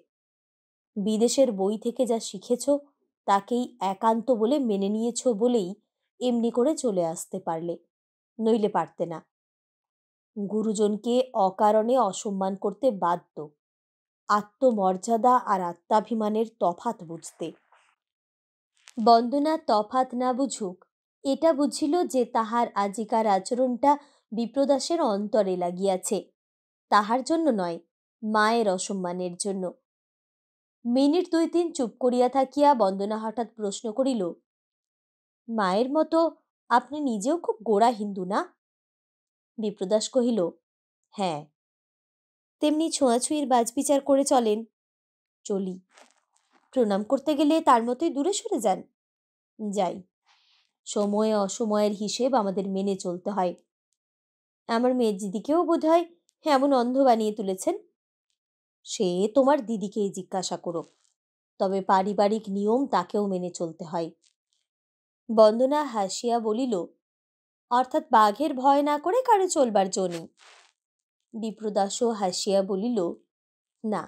বিদেশের বই থেকে যা শিখেছ তাকেই একান্ত বলে মেনে নিয়েছ বলেই এমনি করে চলে আসতে পারলে, নইলে পারতে না। গুরুজনকে অকারণে অসম্মান করতে বাধ্য, আত্মমর্যাদা আর আত্মাভিমানের তফাৎ বুঝতে। বন্দনা তফাৎ না বুঝুক, এটা বুঝিল যে তাহার আজিকার আচরণটা বিপ্রদাসের অন্তরে লাগিয়াছে, তাহার জন্য নয়, মায়ের অসম্মানের জন্য। মিনিট দুই তিন চুপ করিয়া থাকিয়া বন্দনা হঠাৎ প্রশ্ন করিল, মায়ের মতো আপনি নিজেও খুব গোড়া হিন্দু না? বিপ্রদাস কহিল, হ্যাঁ। তেমনি ছোঁয়াছুঁয়ির বাজবিচার করে চলেন? চলি। প্রণাম করতে গেলে তার মতোই দূরে সরে যান? যাই। সময়ে অসময়ের হিসেব আমাদের মেনে চলতে হয়। আমার মেয়ের দিদিকেও বোধ হয় এমন অন্ধ বানিয়ে তুলেছেন। সে তোমার দিদিকেই জিজ্ঞাসা করো, তবে পারিবারিক নিয়ম তাকেও মেনে চলতে হয়। বন্দনা হাসিয়া বলিল, অর্থাৎ বাঘের ভয় না করে কারো চলবার জো নেই। বিপ্রদাসও হাসিয়া বলিল, না,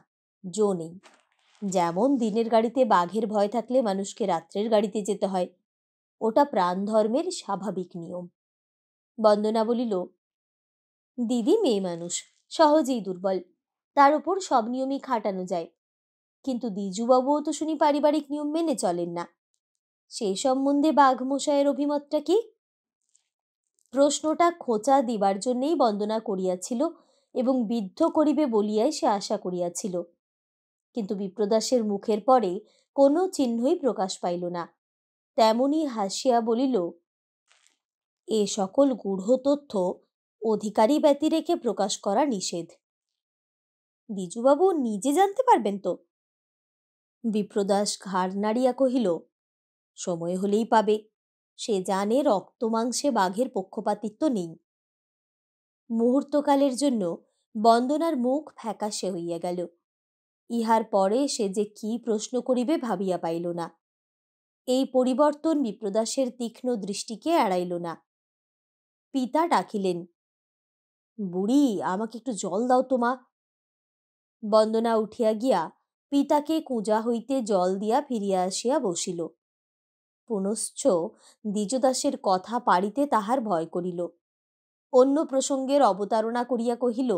জো নেই। যেমন দিনের গাড়িতে বাঘের ভয় থাকলে মানুষকে রাত্রের গাড়িতে যেতে হয়, ওটা প্রাণ ধর্মের স্বাভাবিক নিয়ম। বন্দনা বলিল, দিদি মেয়ে মানুষ, সহজেই দুর্বল, তার উপর সব নিয়মই খাটানো যায়। কিন্তু দ্বিজুবাবুও তো শুনি পারিবারিক নিয়ম মেনে চলেন না। সেই সম্বন্ধে বাঘ মশাইয়ের অভিমতটা কি? প্রশ্নটা খোঁচা দিবার জন্যেই বন্দনা করিয়াছিল এবং বিদ্ধ করিবে বলিয়াই সে আশা করিয়াছিল। কিন্তু বিপ্রদাসের মুখের পরে কোনো চিহ্নই প্রকাশ পাইল না। তেমনি হাসিয়া বলিল, এ সকল গূঢ় তথ্য অধিকারী ব্যতি রেখে প্রকাশ করা নিষেধ। দ্বিজুবাবু নিজে জানতে পারবেন তো? বিপ্রদাস ঘাড় নাড়িয়া কহিল, সময় হলেই পাবে। সে জানে রক্ত মাংসে বাঘের পক্ষপাতিত্ব নেই। মুহূর্তকালের জন্য বন্দনার মুখ ফ্যাকাশে হইয়া গেল। ইহার পরে সে যে কি প্রশ্ন করিবে ভাবিয়া পাইল না। এই পরিবর্তন বিপ্রদাসের তীক্ষ্ণ দৃষ্টিকে এড়াইল না। পিতা ডাকিলেন, বুড়ি, আমাকে একটু জল দাও তো মা। বন্দনা উঠিয়া গিয়া পিতাকে কুঁজা হইতে জল দিয়া ফিরিয়া আসিয়া বসিল। পুনশ্চ দ্বিজদাসের কথা পাড়িতে তাহার ভয় করিল। অন্য প্রসঙ্গের অবতারণা করিয়া কহিল,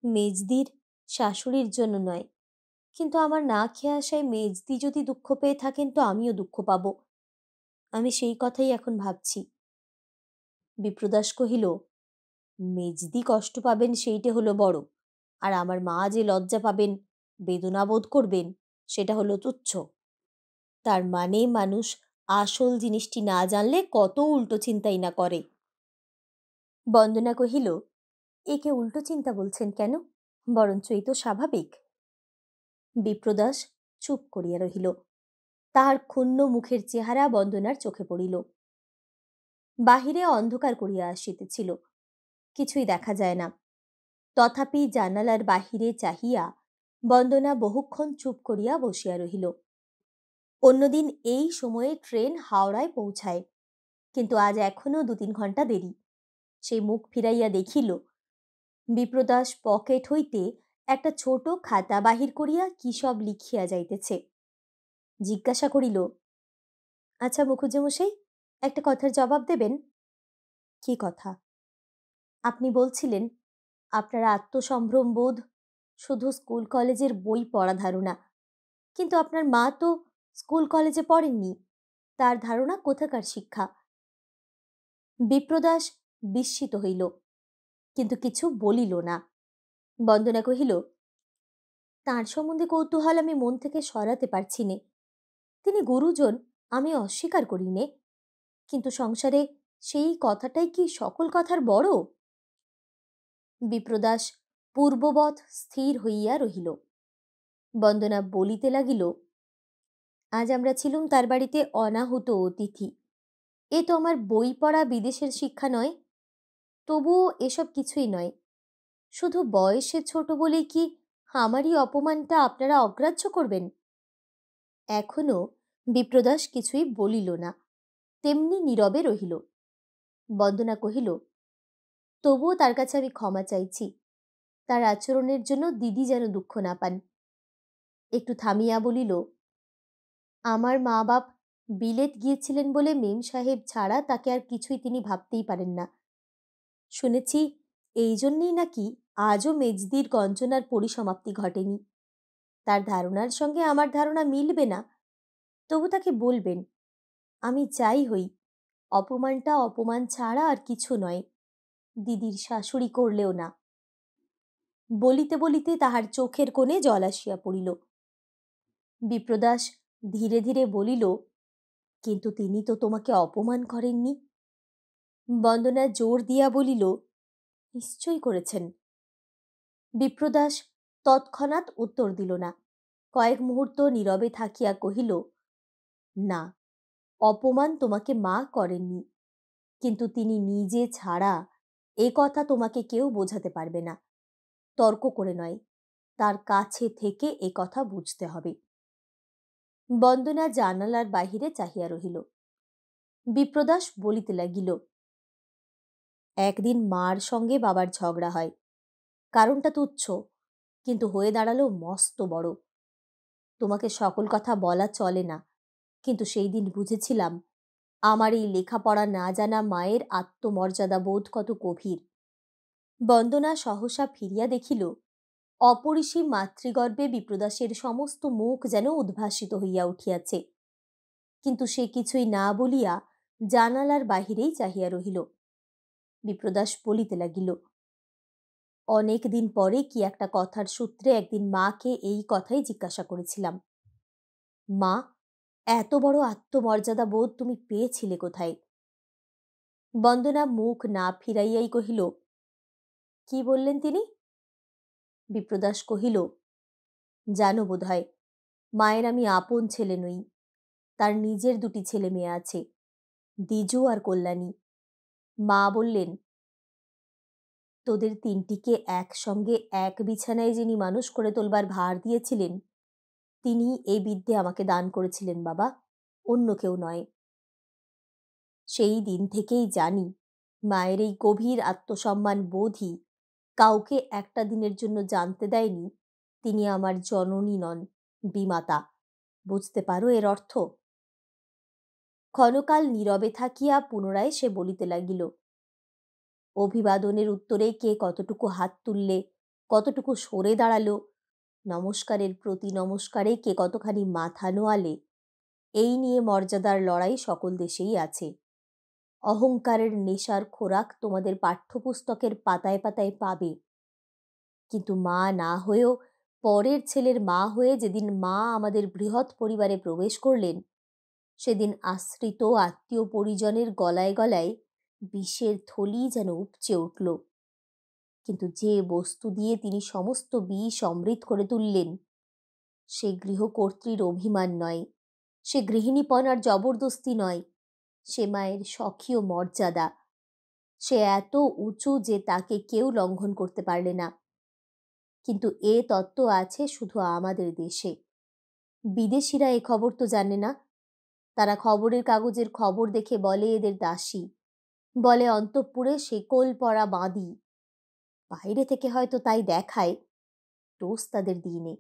মেজদির শাশুড়ির জন্য নয়, কিন্তু আমার না খেয়ে আসায় মেজদি যদি দুঃখ পেয়ে থাকেন তো আমিও দুঃখ পাব। আমি সেই কথাই এখন ভাবছি। বিপ্রদাস কহিল, মেজদি কষ্ট পাবেন সেইটে হলো বড়, আর আমার মা যে লজ্জা পাবেন, বেদনা বোধ করবেন, সেটা হলো তুচ্ছ। তার মানে মানুষ আসল জিনিসটি না জানলে কত উল্টো চিন্তাই না করে। বন্দনা কহিল, একে উল্টো চিন্তা বলছেন কেন? বরঞ্চ এই তো স্বাভাবিক। বিপ্রদাস চুপ করিয়া রহিল। তাহার ক্ষুণ্ণ মুখের চেহারা বন্দনার চোখে পড়িল। বাহিরে অন্ধকার করিয়া আসিতেছিল, কিছুই দেখা যায় না। তথাপি জানালার বাহিরে চাহিয়া বন্দনা বহুক্ষণ চুপ করিয়া বসিয়া রহিল। অন্যদিন এই সময়ে ট্রেন হাওড়ায় পৌঁছায়, কিন্তু আজ এখনো 2-3 ঘণ্টা দেরি। সেই মুখ ফিরাইয়া দেখিল, বিপ্রদাস পকেট হইতে একটা ছোট খাতা বাহির করিয়া কি সব লিখিয়া যাইতেছে। জিজ্ঞাসা করিল, আচ্ছা মুখুজ্যেমশাই, একটা কথার জবাব দেবেন। কি কথা? আপনি বলছিলেন আপনার আত্মসম্ভ্রম বোধ শুধু স্কুল কলেজের বই পড়া ধারণা, কিন্তু আপনার মা তো স্কুল কলেজে পড়েননি, তার ধারণা কোথাকার শিক্ষা? বিপ্রদাস বিস্মিত হইল, কিন্তু কিছু বলিল না। বন্দনা কহিল, তাঁর সম্বন্ধে কৌতূহল আমি মন থেকে সরাতে পারছি নে। তিনি গুরুজন, আমি অস্বীকার করি নে, কিন্তু সংসারে সেই কথাটাই কি সকল কথার বড়? বিপ্রদাস পূর্ববৎ স্থির হইয়া রহিল। বন্দনা বলিতে লাগিল, আজ আমরা ছিলুম তার বাড়িতে অনাহুত অতিথি। এ তো আমার বই পড়া বিদেশের শিক্ষা নয়, তবুও এসব কিছুই নয়। শুধু বয়সে ছোট বলেই কি আমারই অপমানটা আপনারা অগ্রাহ্য করবেন? এখনো বিপ্রদাস কিছুই বলিল না, তেমনি নীরবে রহিল। বন্দনা কহিল, তবুও তার কাছে আমি ক্ষমা চাইছি। তার আচরণের জন্য দিদি যেন দুঃখ না পান। একটু থামিয়া বলিল, আমার মা বাপ বিলেত গিয়েছিলেন বলে মেম সাহেব ছাড়া তাকে আর কিছুই তিনি ভাবতেই পারেন না। শুনেছি এই জন্যেই নাকি আজও মেজদির গঞ্জনার পরিসমাপ্তি ঘটেনি। তার ধারণার সঙ্গে আমার ধারণা মিলবে না, তবু তাকে বলবেন, আমি যাই হই, অপমানটা অপমান ছাড়া আর কিছু নয়, দিদির শাশুড়ি করলেও না। বলিতে বলিতে তাহার চোখের কোণে জল আসিয়া পড়িল। বিপ্রদাস ধীরে ধীরে বলিল, কিন্তু তিনি তো তোমাকে অপমান করেননি। বন্দনা জোর দিয়া বলিল, নিশ্চয়ই করেছেন। বিপ্রদাস তৎক্ষণাৎ উত্তর দিল না। কয়েক মুহূর্ত নীরবে থাকিয়া কহিল, না, অপমান তোমাকে মা করেননি, কিন্তু তিনি নিজে ছাড়া এ কথা তোমাকে কেউ বোঝাতে পারবে না। তর্ক করে নয়, তার কাছে থেকে এ কথা বুঝতে হবে। বন্দনা জানালার বাহিরে চাহিয়া রহিল। বিপ্রদাস বলিতে লাগিল, একদিন মার সঙ্গে বাবার ঝগড়া হয়। কারণটা তুচ্ছ, কিন্তু হয়ে দাঁড়ালো মস্ত বড়। তোমাকে সকল কথা বলা চলে না, কিন্তু সেই দিন বুঝেছিলাম আমার এই লেখাপড়া না জানা মায়ের আত্মমর্যাদা বোধ কত গভীর। বন্দনা সহসা ফিরিয়া দেখিল অপরিসীম মাতৃগর্ভে বিপ্রদাসের সমস্ত মুখ যেন উদ্ভাসিত হইয়া উঠিয়াছে। কিন্তু সে কিছুই না বলিয়া জানালার বাহিরেই চাহিয়া রহিল। বিপ্রদাস বলিতে লাগিল, অনেক দিন পরে কি একটা কথার সূত্রে একদিন মাকে এই কথাই জিজ্ঞাসা করেছিলাম, মা, এত বড় আত্মমর্যাদা বোধ তুমি পেয়েছিলে কোথায়? বন্দনা মুখ না ফিরাইয়াই কহিল, কি বললেন তিনি? বিপ্রদাস কহিল, জানো বোধহয় মায়ের আমি আপন ছেলে নই। তার নিজের দুটি ছেলে মেয়ে আছে, দ্বিজু আর কল্যাণী। মা বললেন, তোদের তিনটিকে একসঙ্গে এক বিছানায় যিনি মানুষ করে তোলবার ভার দিয়েছিলেন, তিনি এই বিদ্যে আমাকে দান করেছিলেন বাবা, অন্য কেউ নয়। সেই দিন থেকেই জানি মায়ের এই গভীর আত্মসম্মান বোধই কাউকে একটা দিনের জন্য জানতে দেয়নি তিনি আমার জননী নন, বিমাতা। বুঝতে পারো এর অর্থ? ক্ষণকাল নীরবে থাকিয়া পুনরায় সে বলিতে লাগিল, অভিবাদনের উত্তরে কে কতটুকু হাত তুললে, কতটুকু সরে দাঁড়ালো, নমস্কারের প্রতি নমস্কারে কে কতখানি মাথা নোয়ালে, এই নিয়ে মর্যাদার লড়াই সকল দেশেই আছে। অহংকারের নেশার খোরাক তোমাদের পাঠ্যপুস্তকের পাতায় পাতায় পাবে, কিন্তু মা না হয়েও পরের ছেলের মা হয়ে যেদিন মা আমাদের বৃহৎ পরিবারে প্রবেশ করলেন, সেদিন আশ্রিত আত্মীয় পরিজনের গলায় গলায় বিষের থলি যেন উপচে উঠল। কিন্তু যে বস্তু দিয়ে তিনি সমস্ত বিষ অমৃত করে তুললেন, সে গৃহকর্ত্রীর অভিমান নয়, সে গৃহিণীপনার জবরদস্তি নয়, সে মায়ের স্বকীয় মর্যাদা। সে এত উঁচু যে তাকে কেউ লঙ্ঘন করতে পারলে না। কিন্তু এ তত্ত্ব আছে শুধু আমাদের দেশে, বিদেশিরা এ খবর তো জানে না। তারা খবরের কাগজের খবর দেখে বলে এদের দাসী, বলে অন্তঃপুরে শেকল পরা বাঁধি। বাইরে থেকে হয়তো তাই দেখায়, দোষ তাদের দিনে।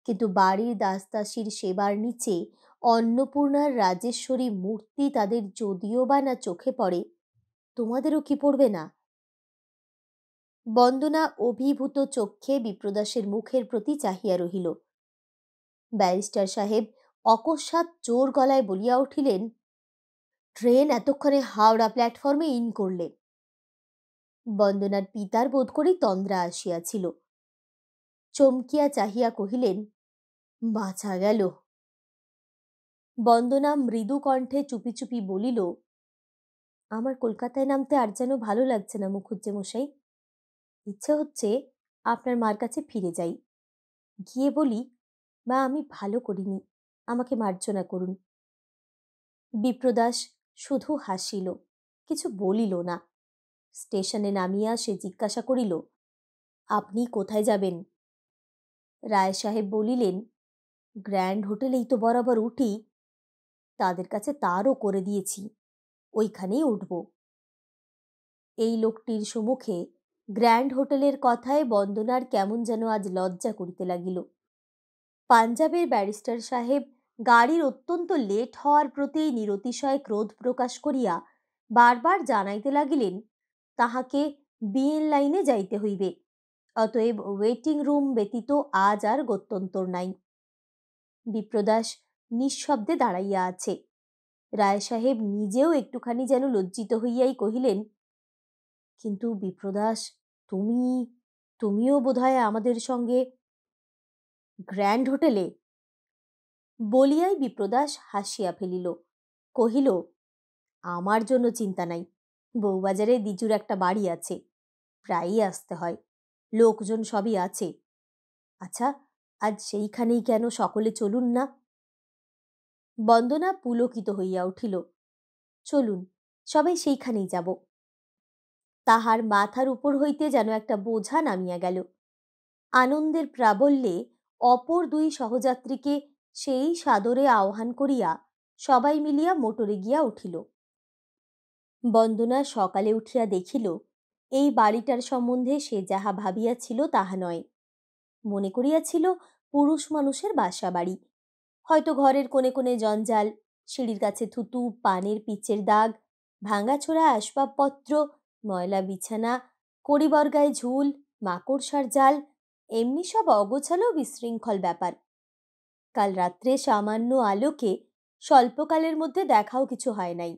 কিন্তু বাড়ির দাসদাসীর সেবার নিচে অন্নপূর্ণার রাজেশ্বরী মূর্তি তাদের যদিও বা না চোখে পড়ে, তোমাদেরও কি পড়বে না? বন্দনা অভিভূত চক্ষে বিপ্রদাসের মুখের প্রতি চাহিয়া রহিল। ব্যারিস্টার সাহেব অকস্মাৎ জোর গলায় বলিয়া উঠিলেন, ট্রেন এতক্ষণে হাওড়া প্ল্যাটফর্মে ইন করলে। বন্দনার পিতার বোধ করি তন্দ্রা আসিয়াছিল। চমকিয়া চাহিয়া কহিলেন, বাঁচা গেল। বন্দনা মৃদু কণ্ঠে চুপি চুপি বলিল, আমার কলকাতায় নামতে আর যেন ভালো লাগছে না মুখুজ্জে মশাই। ইচ্ছে হচ্ছে আপনার মার কাছে ফিরে যাই, গিয়ে বলি, মা আমি ভালো করিনি, আমাকে মার্জনা করুন। বিপ্রদাস শুধু হাসিল, কিছু বলিল না। স্টেশনে নামিয়া সে জিজ্ঞাসা করিল, আপনি কোথায় যাবেন? রায় সাহেব বলিলেন, গ্র্যান্ড হোটেলেই তো বরাবর উঠি, তাদের কাছে তারও করে দিয়েছি, ওইখানেই উঠব। এই লোকটির সম্মুখে গ্র্যান্ড হোটেলের কথায় বন্দনার কেমন যেন আজ লজ্জা করিতে লাগিল। পাঞ্জাবের ব্যারিস্টার সাহেব গাড়ির অত্যন্ত লেট হওয়ার প্রতি নিরতিশয় ক্রোধ প্রকাশ করিয়া বারবার জানাইতে লাগিলেন তাহাকে বিএন লাইনে যাইতে হইবে, অতএব ওয়েটিং রুম ব্যতীত আজ আর গত্যন্তর নাই। বিপ্রদাস নিঃশব্দে দাঁড়াইয়া আছে। রায় সাহেব নিজেও একটুখানি যেন লজ্জিত হইয়াই কহিলেন, কিন্তু বিপ্রদাস, তুমিও বোধহয় আমাদের সঙ্গে গ্র্যান্ড হোটেলে? বলিয়াই বিপ্রদাস হাসিয়া ফেলিল, কহিল, আমার জন্য চিন্তা নাই, বউবাজারে দ্বিজুর একটা বাড়ি আছে, প্রায়ই আসতে হয়, লোকজন সবই আছে। আচ্ছা, আজ সেইখানেই কেন সকলে চলুন না? বন্দনা পুলকিত হইয়া উঠিল, চলুন, সবাই সেইখানেই যাব। তাহার মাথার উপর হইতে যেন একটা বোঝা নামিয়া গেল। আনন্দের প্রাবল্যে অপর দুই সহযাত্রীকে সেই সাদরে আহ্বান করিয়া সবাই মিলিয়া মোটরে গিয়া উঠিল। বন্দনা সকালে উঠিয়া দেখিল এই বাড়িটার সম্বন্ধে সে যাহা ভাবিয়াছিল তাহা নয়। মনে করিয়াছিল পুরুষ মানুষের বাসা বাড়ি, হয়তো ঘরের কোণে কোণে জঞ্জাল, সিঁড়ির কাছে থুতু, পানের পিচের দাগ, ভাঙাছোড়া আসবাবপত্র, ময়লা বিছানা, কড়িবর্গায় ঝুল, মাকড়সার জাল, এমনি সব অগোছালো বিশৃঙ্খল ব্যাপার। কাল রাত্রে সামান্য আলোকে স্বল্পকালের মধ্যে দেখাও কিছু হয় নাই,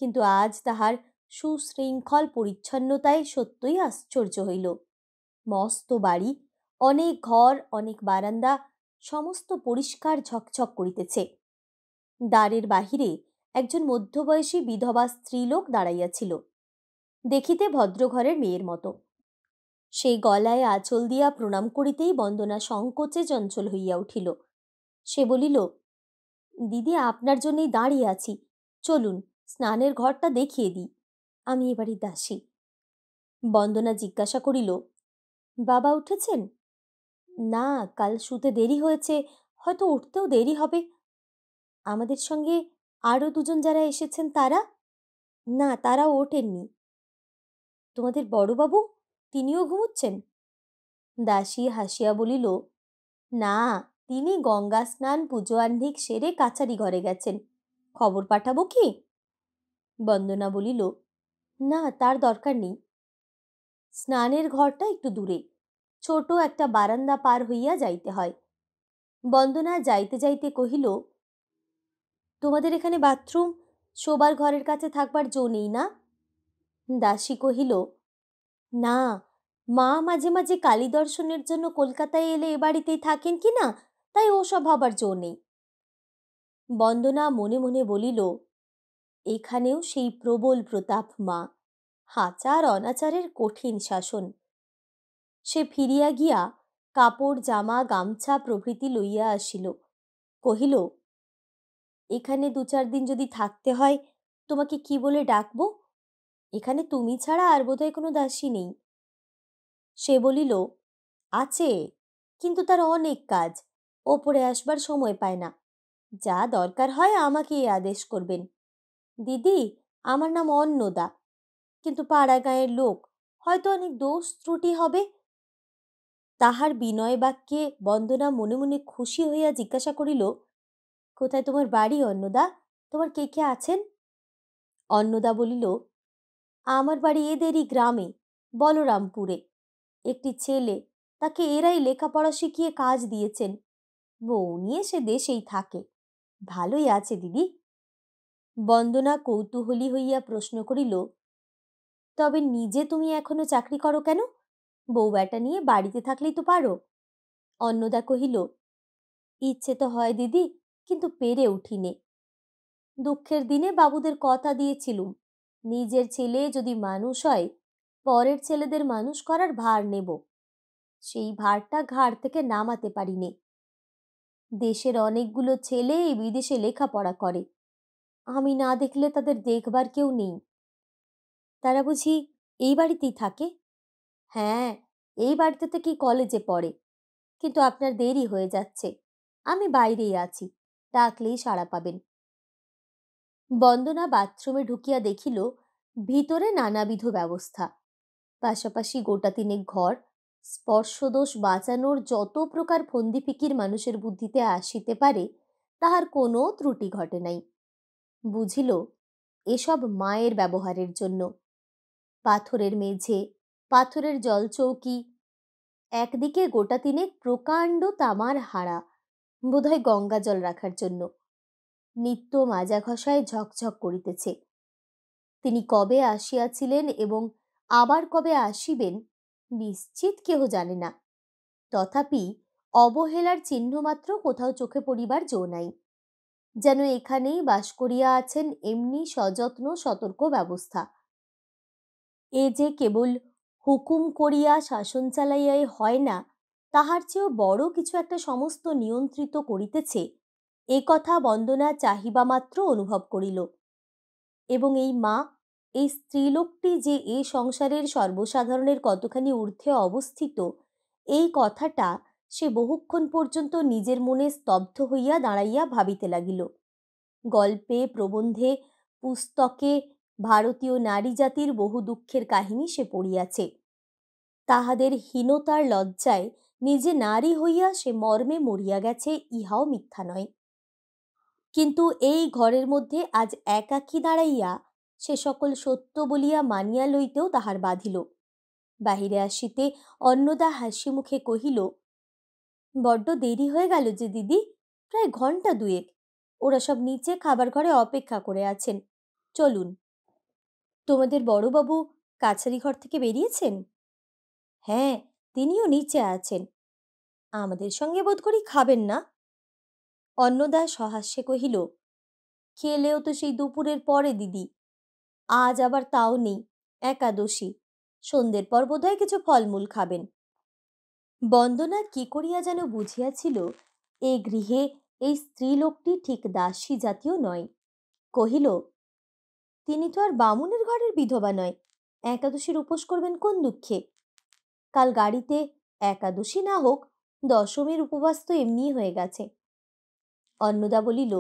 কিন্তু আজ তাহার সুশৃঙ্খল পরিচ্ছন্নতায় সত্যই আশ্চর্য হইল। মস্ত বাড়ি, অনেক ঘর, অনেক বারান্দা, সমস্ত পরিষ্কার ঝকঝক করিতেছে। দ্বারের বাহিরে একজন মধ্যবয়সী বিধবা স্ত্রীলোক দাঁড়াইয়াছিল, দেখিতে ভদ্রঘরের মেয়ের মতো। সেই গলায় আঁচল দিয়া প্রণাম করিতেই বন্দনা সংকোচে চঞ্চল হইয়া উঠিল। সে বলিল, দিদি, আপনার জন্যই দাঁড়িয়ে আছি, চলুন স্নানের ঘরটা দেখিয়ে দিই, আমি এবারই দাসী। বন্দনা জিজ্ঞাসা করিল, বাবা উঠেছেন? না, কাল শুতে দেরি হয়েছে, হয়তো উঠতেও দেরি হবে। আমাদের সঙ্গে আরও দুজন যারা এসেছেন তারা? না, তারাও ওঠেননি। তোমাদের বড়বাবু, তিনিও ঘুমুচ্ছেন? দাসী হাসিয়া বলিল, না, তিনি গঙ্গা স্নান পুজো আহ্নিক সেরে কাছারি ঘরে গেছেন। খবর পাঠাবো কি? বন্দনা বলিল, না, তার দরকার নেই। স্নানের ঘরটা একটু দূরে, ছোট একটা বারান্দা পার হইয়া যাইতে হয়। বন্দনা যাইতে যাইতে কহিল, তোমাদের এখানে বাথরুম, শোবার ঘরের কাছে থাকবার জো নেই না? দাসী কহিল, না, মা মাঝে মাঝে কালী দর্শনের জন্য কলকাতায় এলে এ বাড়িতেই থাকেন কি না, তাই ওসব ভাবার জো নেই। বন্দনা মনে মনে বলিল, এখানেও সেই প্রবল প্রতাপ মা, আচার অনাচারের কঠিন শাসন। সে ফিরিয়া গিয়া কাপড়, জামা, গামছা প্রভৃতি লইয়া আসিল। কহিল, এখানে 2-4 দিন যদি থাকতে হয়, তোমাকে কি বলে ডাকবো? এখানে তুমি ছাড়া আর বোধহয় কোনো দাসী নেই। সে বলিল, আছে, কিন্তু তার অনেক কাজ, ওপরে আসবার সময় পায় না। যা দরকার হয় আমাকে আদেশ করবেন। দিদি, আমার নাম অন্নদা, কিন্তু পাড়া গাঁয়ের লোক, হয়তো অনেক দোষ ত্রুটি হবে। তাহার বিনয় বাক্যে বন্দনা মনে মনে খুশি হইয়া জিজ্ঞাসা করিল, কোথায় তোমার বাড়ি অন্নদা? তোমার কে কে আছেন? অন্নদা বলিল, আমার বাড়ি এদেরই গ্রামে, বলরামপুরে। একটি ছেলে, তাকে এরাই লেখাপড়া শিখিয়ে কাজ দিয়েছেন। বউ নিয়ে সে দেশেই থাকে, ভালোই আছে দিদি। বন্দনা কৌতূহলী হইয়া প্রশ্ন করিল, তবে নিজে তুমি এখনো চাকরি করো কেন? বউ বেটা নিয়ে বাড়িতে থাকলেই তো পারো। অন্নদা কহিল, ইচ্ছে তো হয় দিদি, কিন্তু পেরে উঠিনে। দুঃখের দিনে বাবুদের কথা দিয়েছিলুম, নিজের ছেলে যদি মানুষ হয়, পরের ছেলেদের মানুষ করার ভার নেব। সেই ভারটা ঘাড় থেকে নামাতে পারিনে। দেশের অনেকগুলো ছেলে এই বিদেশে লেখাপড়া করে, আমি না দেখলে তাদের দেখবার কেউ নেই। তারা বুঝি এই বাড়িতেই থাকে? হ্যাঁ, এই বাড়িতে থেকেই কলেজে পড়ে, কিন্তু আপনার দেরি হয়ে যাচ্ছে, আমি বাইরেই আছি, ডাকলেই সাড়া পাবেন। বন্দনা বাথরুমে ঢুকিয়া দেখিল ভিতরে নানাবিধ ব্যবস্থা, পাশাপাশি গোটা 3 ঘর, স্পর্শদোষ বাঁচানোর যত প্রকার ফন্দিফিকির মানুষের বুদ্ধিতে আসিতে পারে তাহার কোনো ত্রুটি ঘটে নাই। বুঝিল এসব মায়ের ব্যবহারের জন্য। পাথরের মেঝে, পাথরের জলচৌকি, একদিকে গোটা 3 প্রকাণ্ড তামার হাড়া, বোধহয় গঙ্গা জল রাখার জন্য। নিত্য মাজা ঘষায় ঝকঝক করিতেছে। তিনি কবে আসিয়াছিলেন এবং আবার কবে আসিবেন নিশ্চিত কেহ জানে না, তথাপি অবহেলার চিহ্নমাত্র কোথাও চোখে পড়িবার জো নাই। যেন এখানেই বাস করিয়া আছেন এমনি সযত্ন সতর্ক ব্যবস্থা। এ যে কেবল হুকুম করিয়া শাসন চালাইয়াই হয় না, তাহার চেয়েও বড় কিছু একটা সমস্ত নিয়ন্ত্রিত করিতেছে, এ কথা বন্দনা চাহিবা মাত্র অনুভব করিল। এবং এই মা, এই স্ত্রীলোকটি যে এ সংসারের সর্বসাধারণের কতখানি ঊর্ধ্বে অবস্থিত, এই কথাটা সে বহুক্ষণ পর্যন্ত নিজের মনে স্তব্ধ হইয়া দাঁড়াইয়া ভাবিতে লাগিল। গল্পে, প্রবন্ধে, পুস্তকে, ভারতীয় নারী জাতির বহু দুঃখের কাহিনী সে পড়িয়াছে। তাহাদের হীনতার লজ্জায় নিজে নারী হইয়া সে মর্মে মরিয়া গেছে, ইহাও মিথ্যা নয়। কিন্তু এই ঘরের মধ্যে আজ একাকী দাঁড়াইয়া সে সকল সত্য বলিয়া মানিয়া লইতেও তাহার বাধিল। বাহিরে আসিতে অন্নদা হাসি মুখে কহিল, বড্ড দেরি হয়ে গেল যে দিদি, প্রায় ঘন্টা দুয়েক। ওরা সব নিচে খাবার ঘরে অপেক্ষা করে আছেন, চলুন। তোমাদের বড়বাবু কাছারি ঘর থেকে বেরিয়েছেন? হ্যাঁ, তিনিও নিচে আছেন। আমাদের সঙ্গে বোধ করি খাবেন না? অন্নদা সহাস্যে কহিল, খেলেও তো সেই দুপুরের পরে দিদি, আজ আবার তাও নেই, একাদশী, সন্ধ্যের পর বোধহয় কিছু ফলমূল খাবেন। বন্দনা কি করিয়া যেন বুঝিয়াছিল এই গৃহে এই স্ত্রীলোকটি ঠিক দাসী জাতীয় নয়। কহিল, তিনি তো আর বামুনের ঘরের বিধবা নয়, একাদশীর উপোস করবেন কোন দুঃখে? কাল গাড়িতে একাদশী না হোক, দশমীর উপবাস তো এমনি হয়ে গেছে। অন্নদা বলিল,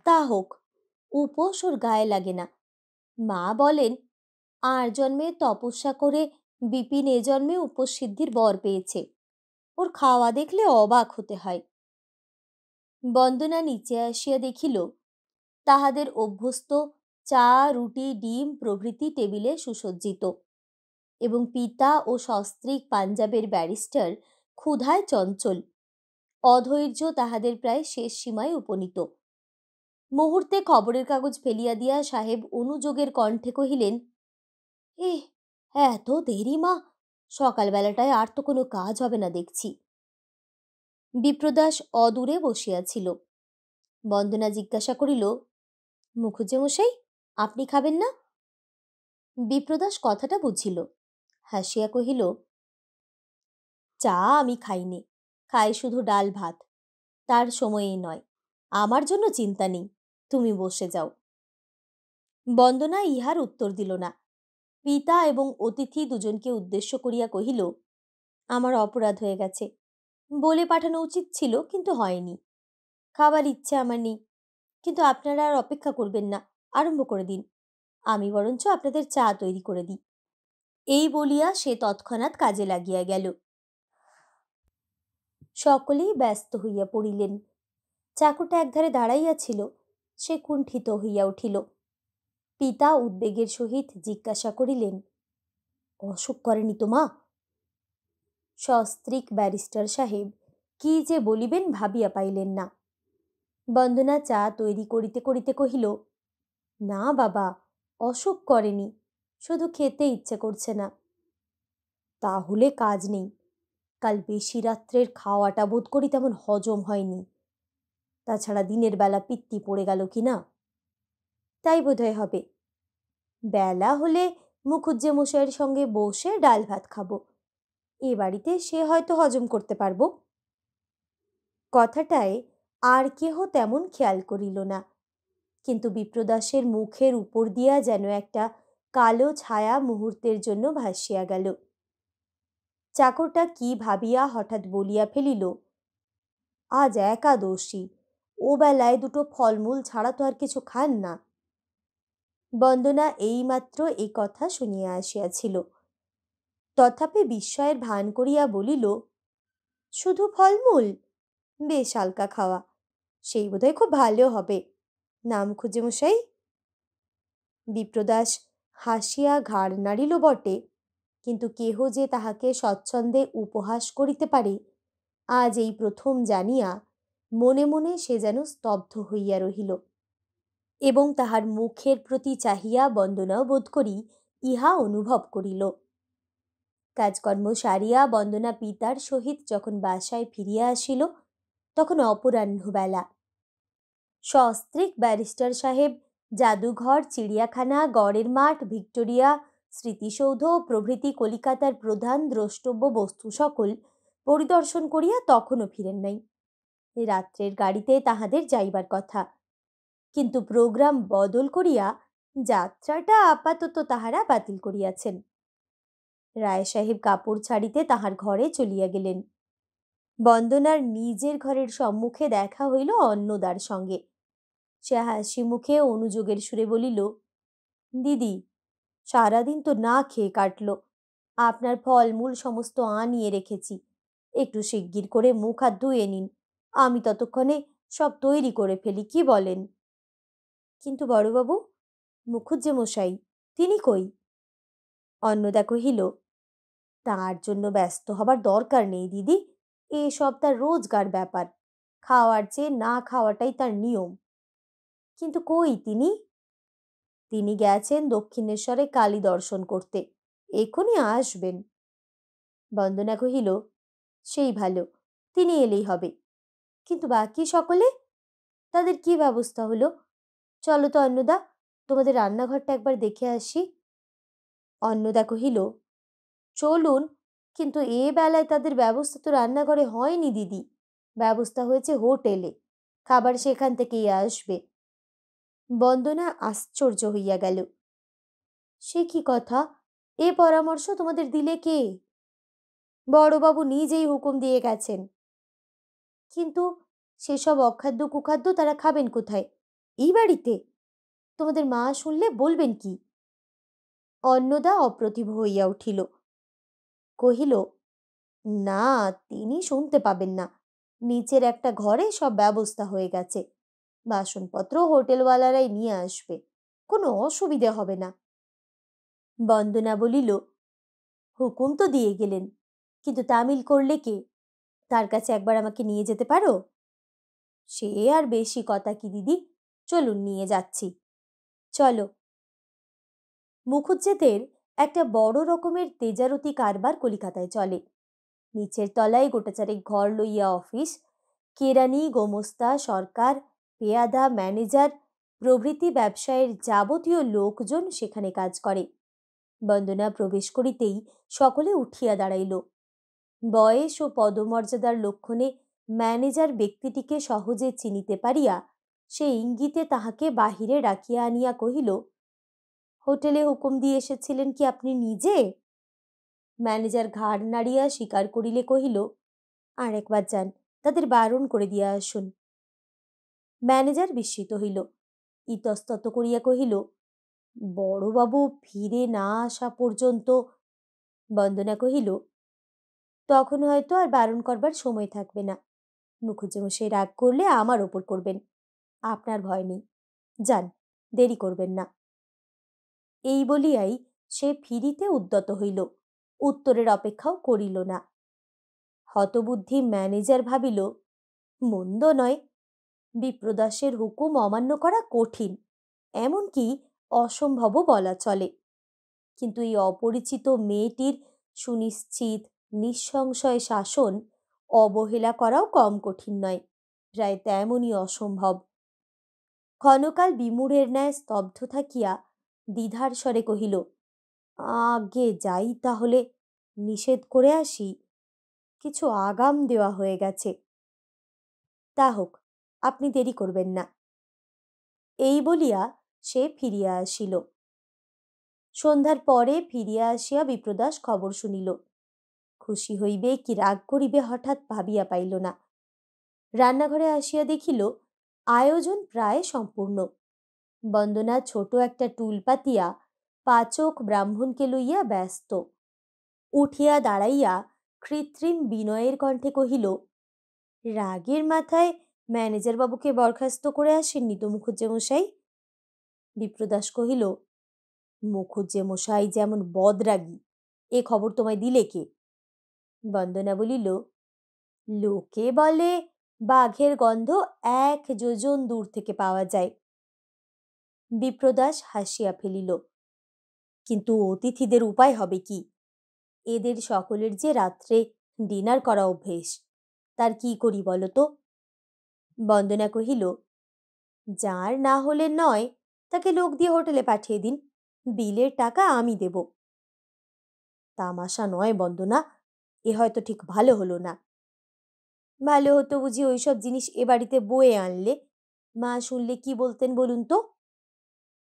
তা হোক, উপোস ওর গায়ে লাগে না। মা বলেন, আর জন্মে তপস্যা করে বিপিন এ জন্মে উপোস সিদ্ধির বর পেয়েছে। ওর খাওয়া দেখলে অবাক হতে হয়। বন্দনা নিচে আসিয়া দেখিল তাহাদের অভ্যস্ত চা, রুটি, ডিম প্রভৃতি টেবিলে সুসজ্জিত, এবং পিতা ও সস্ত্রীক পাঞ্জাবের ব্যারিস্টার ক্ষুধায় চঞ্চল, অধৈর্য তাহাদের প্রায় শেষ সীমায় উপনীত। মুহূর্তে খবরের কাগজ ফেলিয়া দিয়া সাহেব অনুযোগের কণ্ঠে কহিলেন, এত দেরি মা, সকালবেলাটায় আর তো কোনো কাজ হবে না দেখছি। বিপ্রদাস অদূরে বসিয়াছিল। বন্দনা জিজ্ঞাসা করিল, মুখুজ্জে মশাই, আপনি খাবেন না? বিপ্রদাস কথাটা বুঝিল, হাসিয়া কহিল, চা আমি খাইনি, খাই শুধু ডাল ভাত, তার সময়েই নয়। আমার জন্য চিন্তা নেই, তুমি বসে যাও। বন্দনা ইহার উত্তর দিল না। পিতা এবং অতিথি দুজনকে উদ্দেশ্য করিয়া কহিল, আমার অপরাধ হয়ে গেছে, বলে পাঠানো উচিত ছিল, কিন্তু হয়নি। খাবার ইচ্ছে আমার নেই, কিন্তু আপনারা আর অপেক্ষা করবেন না, আরম্ভ করে দিন। আমি বরঞ্চ আপনাদের চা তৈরি করে দিই। এই বলিয়া সে তৎক্ষণাৎ কাজে লাগিয়া গেল। সকলেই ব্যস্ত হইয়া পড়িলেন। চাকরটা একধারে দাঁড়াইয়াছিল, সে কুণ্ঠিত হইয়া উঠিল। পিতা উদ্বেগের সহিত জিজ্ঞাসা করিলেন, অসুখ করেনি তো মা? সস্ত্রীক ব্যারিস্টার সাহেব কি যে বলিবেন ভাবিয়া পাইলেন না। বন্দনা চা তৈরি করিতে করিতে কহিল, না বাবা, অসুখ করেনি, শুধু খেতে ইচ্ছে করছে না। তাহলে কাজ নেই, কাল বেশি রাত্রের খাওয়াটা বোধ করি তেমন হজম হয়নি। তাছাড়া দিনের বেলা পিত্তি পড়ে গেল কি না, তাই বোধহয় হবে। বেলা হলে মুখুজ্জে মশাইয়ের সঙ্গে বসে ডাল ভাত খাবো, এ বাড়িতে সে হয়তো হজম করতে পারবো। কথাটায় আর কেহ তেমন খেয়াল করিল না, কিন্তু বিপ্রদাসের মুখের উপর দিয়া যেন একটা কালো ছায়া মুহূর্তের জন্য ভাসিয়া গেল। চাকরটা কি ভাবিয়া হঠাৎ বলিয়া ফেলিল, আজ একাদশী, ও বেলায় দুটো ফলমূল ছাড়া তো আর কিছু খান না। বন্দনা এইমাত্র এই কথা শুনিয়া আসিয়াছিল, তথাপি বিস্ময়ের ভান করিয়া বলিল, শুধু ফলমূল? বেশ হালকা খাওয়া, সেই বোধহয় খুব ভালো হবে, নাম খুঁজে মশাই। বিপ্রদাস হাসিয়া ঘাড় নাড়িল বটে, কিন্তু কেহ যে তাহাকে স্বচ্ছন্দে উপহাস করিতে পারে আজ এই প্রথম জানিয়া মনে মনে সে যেন স্তব্ধ হইয়া রহিল, এবং তাহার মুখের প্রতি চাহিয়া বন্দনাও বোধ করি ইহা অনুভব করিল। কাজকর্ম সারিয়া বন্দনা পিতার সহিত যখন বাসায় ফিরিয়া আসিল, তখন অপরাহ্নবেলা। সস্ত্রীক ব্যারিস্টার সাহেব জাদুঘর, চিড়িয়াখানা, গড়ের মাঠ, ভিক্টোরিয়া, স্মৃতিসৌধ প্রভৃতি কলিকাতার প্রধান দ্রষ্টব্য বস্তু সকল পরিদর্শন করিয়া তখনও ফিরেন নাই। রাত্রের গাড়িতে তাহাদের যাইবার কথা, কিন্তু প্রোগ্রাম বদল করিয়া যাত্রাটা আপাতত তাহারা বাতিল করিয়াছেন। রায় সাহেব কাপড় ছাড়িতে তাহার ঘরে চলিয়া গেলেন। বন্দনার নিজের ঘরের সম্মুখে দেখা হইল অন্নদার সঙ্গে। সে হাসি মুখে অনুযোগের সুরে বলিল, দিদি, সারাদিন তো না খেয়ে কাটলো। আপনার ফলমূল সমস্ত আনিয়ে রেখেছি, একটু শিগগির করে মুখ হাত ধুয়ে নিন, আমি ততক্ষণে সব তৈরি করে ফেলি, কি বলেন? কিন্তু বড়বাবু, মুখুজ্জেমশাই, তিনি কই? অন্নদা কহিল, তার জন্য ব্যস্ত হবার দরকার নেই দিদি, এসব তার রোজগার ব্যাপার, খাওয়ার চেয়ে না খাওয়াটাই তার নিয়ম। কিন্তু কই তিনি? তিনি গেছেন দক্ষিণেশ্বরে কালী দর্শন করতে, এখনই আসবেন। বন্দনা কহিল, সেই ভালো, তিনি এলেই হবে। কিন্তু বাকি সকলে, তাদের কি ব্যবস্থা হলো? চলো তো অন্নদা, তোমাদের রান্নাঘরটা একবার দেখে আসি। অন্নদা কহিল, চলুন, কিন্তু এ বেলায় তাদের ব্যবস্থা তো রান্নাঘরে হয়নি দিদি, ব্যবস্থা হয়েছে হোটেলে, খাবার সেখান থেকেই আসবে। বন্দনা আশ্চর্য হইয়া গেল। সে কি কথা? এ পরামর্শ তোমাদের দিলে কে? বড়বাবু নিজেই হুকুম দিয়ে গেছেন। কিন্তু সেসব অখাদ্য কুখাদ্য তারা খাবেন কোথায়? এই বাড়িতে? তোমাদের মা শুনলে বলবেন কি? অন্নদা অপ্রতিভ হইয়া উঠিল, কহিল, না, তিনি শুনতে পাবেন না, নিচের একটা ঘরে সব ব্যবস্থা হয়ে গেছে, বাসনপত্র হোটেলওয়ালারাই নিয়ে আসবে, কোনো অসুবিধে হবে না। বন্দনা বলিল, হুকুম তো দিয়ে গেলেন, কিন্তু তামিল করলে কে? তার কাছে একবার আমাকে নিয়ে যেতে পারো? সে আর বেশি কথা কি দিদি, চলুন নিয়ে যাচ্ছি, চলো। মুখুজ্জেদের একটা বড় রকমের তেজারতি কারবার কলিকাতায় চলে। নিচের তলায় গোটাচারেক ঘর লইয়া অফিস, কেরানি, গোমস্তা, সরকার, পেয়াদা, ম্যানেজার প্রভৃতি ব্যবসায়ের যাবতীয় লোকজন সেখানে কাজ করে। বন্দনা প্রবেশ করিতেই সকলে উঠিয়া দাঁড়াইল। বয়স ও পদমর্যাদার লক্ষণে ম্যানেজার ব্যক্তিটিকে সহজে চিনিতে পারিয়া সে ইঙ্গিতে তাহাকে বাহিরে ডাকিয়া আনিয়া কহিল, হোটেলে হুকুম দিয়ে এসেছিলেন কি আপনি নিজে? ম্যানেজার ঘাড় নাড়িয়া স্বীকার করিলে কহিল, আর একবার যান, তাদের বারণ করে দিয়া আসুন। ম্যানেজার বিস্মিত হইল, ইতস্তত করিয়া কহিল, বড়বাবু ফিরে না আসা পর্যন্ত। বন্দনা কহিল, তখন হয়তো আর বারণ করবার সময় থাকবে না, মুখুজ্জেমশাই রাগ করলে আমার ওপর করবেন, আপনার ভয় নেই, যান, দেরি করবেন না। এই বলিয়াই সে ফিরিতে উদ্যত হইল, উত্তরের অপেক্ষাও করিল না। হতবুদ্ধি ম্যানেজার ভাবিল, মন্দ নয়, বিপ্রদাসের হুকুম অমান্য করা কঠিন, এমনকি অসম্ভবও বলা চলে, কিন্তু এই অপরিচিত মেয়েটির সুনিশ্চিত নিঃসংশয় শাসন অবহেলা করাও কম কঠিন নয়, প্রায় তেমনই অসম্ভব। ক্ষণকাল বিমূঢ়ের ন্যায় স্তব্ধ থাকিয়া দ্বিধার স্বরে কহিল, আগে যাই তাহলে, নিষেধ করে আসি, কিছু আগাম দেওয়া হয়ে গেছে। তা হোক, আপনি দেরি করবেন না। এই বলিয়া সে ফিরিয়া আসিল। সন্ধ্যার পরে ফিরিয়া আসিয়া বিপ্রদাস খবর শুনিল। খুশি হইবে কি রাগ করিবে হঠাৎ ভাবিয়া পাইল না। রান্নাঘরে আসিয়া দেখিল আয়োজন প্রায় সম্পূর্ণ। বন্দনা ছোট একটা টুল পাতিয়া পাচক ব্রাহ্মণকে লইয়া ব্যস্ত। উঠিয়া দাঁড়াইয়া কৃত্রিম বিনয়ের কণ্ঠে কহিল, রাগের মাথায় ম্যানেজার বাবুকে বরখাস্ত করে আসেননি তো মুখুজ্জেমশাই? বিপ্রদাস কহিল, মুখুজ্জেমশাই যেমন বদরাগী, এ খবর তোমায় দিলে কে? বন্দনা বলিল, লোকে বলে বাঘের গন্ধ 1 যোজন দূর থেকে পাওয়া যায়। বিপ্রদাস হাসিয়া ফেলিল, কিন্তু অতিথিদের উপায় হবে কি? এদের সকলের যে রাত্রে ডিনার করা অভ্যেস, তার কি করি বলো তো? বন্দনা কহিল, যার না হলে নয়, তাকে লোক দিয়ে হোটেলে পাঠিয়ে দিন, বিলের টাকা আমি দেব। তামাশা নয় বন্দনা, এ হয়তো ঠিক ভালো হলো না। ভালো হতো বুঝি ওইসব জিনিস এ বাড়িতে বয়ে আনলে, মা শুনলে কি বলতেন বলুন তো?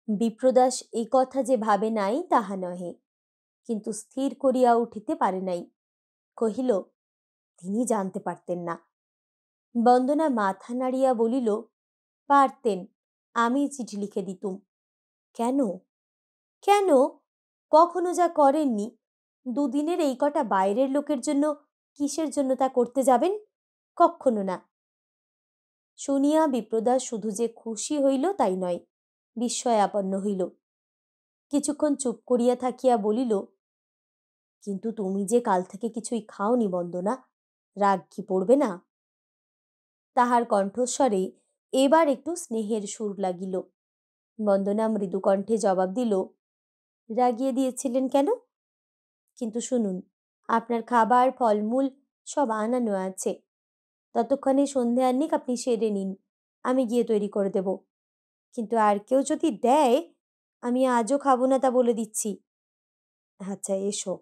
বিপ্রদাস এই কথা যে ভাবে নাই তাহা নহে, কিন্তু স্থির করিয়া উঠিতে পারে নাই। কহিল, তিনি জানতে পারতেন না। বন্দনা মাথা নাড়িয়া বলিল, পারতেন, আমি চিঠি লিখে দিতুম। কেন? কেন? কখনো যা করেননি। দুদিনের এই কটা বাইরের লোকের জন্য কিসের জন্য তা করতে যাবেন? কক্ষনো না। শুনিয়া বিপ্রদাস শুধু যে খুশি হইল তাই নয়, বিস্ময়াপন্ন হইল। কিছুক্ষণ চুপ করিয়া থাকিয়া বলিল, কিন্তু তুমি যে কাল থেকে কিছুই খাওনি বন্দনা, রাগ কি পড়বে না? তাহার কণ্ঠস্বরে এবার একটু স্নেহের সুর লাগিল। বন্দনা মৃদু কণ্ঠে জবাব দিল, রাগিয়ে দিয়েছিলেন কেন? কিন্তু শুনুন, আপনার খাবার ফলমূল সব আনানো আছে। ততক্ষণে সন্ধে আহ্নিক আপনি সেরে নিন, আমি গিয়ে তৈরি করে দেব। কিন্তু আর কেউ যদি দেয়, আমি আজও খাবো না, তা বলে দিচ্ছি। আচ্ছা, এসো।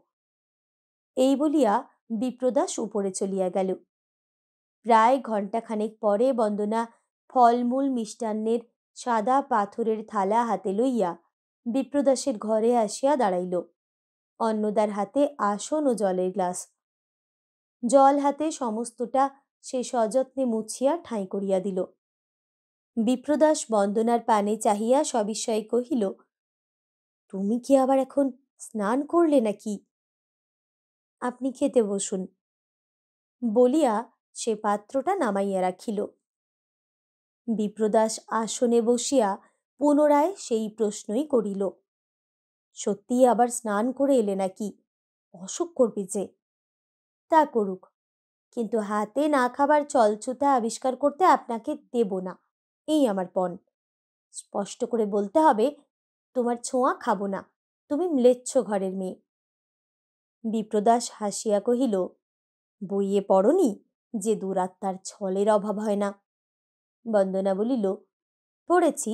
এই বলিয়া বিপ্রদাস উপরে চলিয়া গেল। প্রায় ঘণ্টাখানেক পরে বন্দনা ফলমূল মিষ্টান্নের সাদা পাথরের থালা হাতে লইয়া বিপ্রদাসের ঘরে আসিয়া দাঁড়াইল। অন্নদার হাতে আসন ও জলের গ্লাস। জল হাতে সমস্তটা সে সযত্নে মুছিয়া ঠাঁই করিয়া দিল। বিপ্রদাস বন্দনার পানে চাহিয়া সবিস্ময়ে কহিল, তুমি কি আবার এখন স্নান করলে নাকি? আপনি খেতে বসুন, বলিয়া সে পাত্রটা নামাইয়া রাখিল। বিপ্রদাস আসনে বসিয়া পুনরায় সেই প্রশ্নই করিল, সত্যি আবার স্নান করে এলে নাকি? অসুখ করবে যে। তা করুক, কিন্তু হাতে না খাবার চলছুতা আবিষ্কার করতে আপনাকে দেব না, এই আমার পণ। স্পষ্ট করে বলতে হবে, তোমার ছোঁয়া খাবো না, তুমি ম্লেচ্ছ ঘরের মেয়ে। বিপ্রদাস হাসিয়া কহিল, বইয়ে পড়নি যে দুরাত্মার ছলের অভাব হয় না? বন্দনা বলিল, পড়েছি,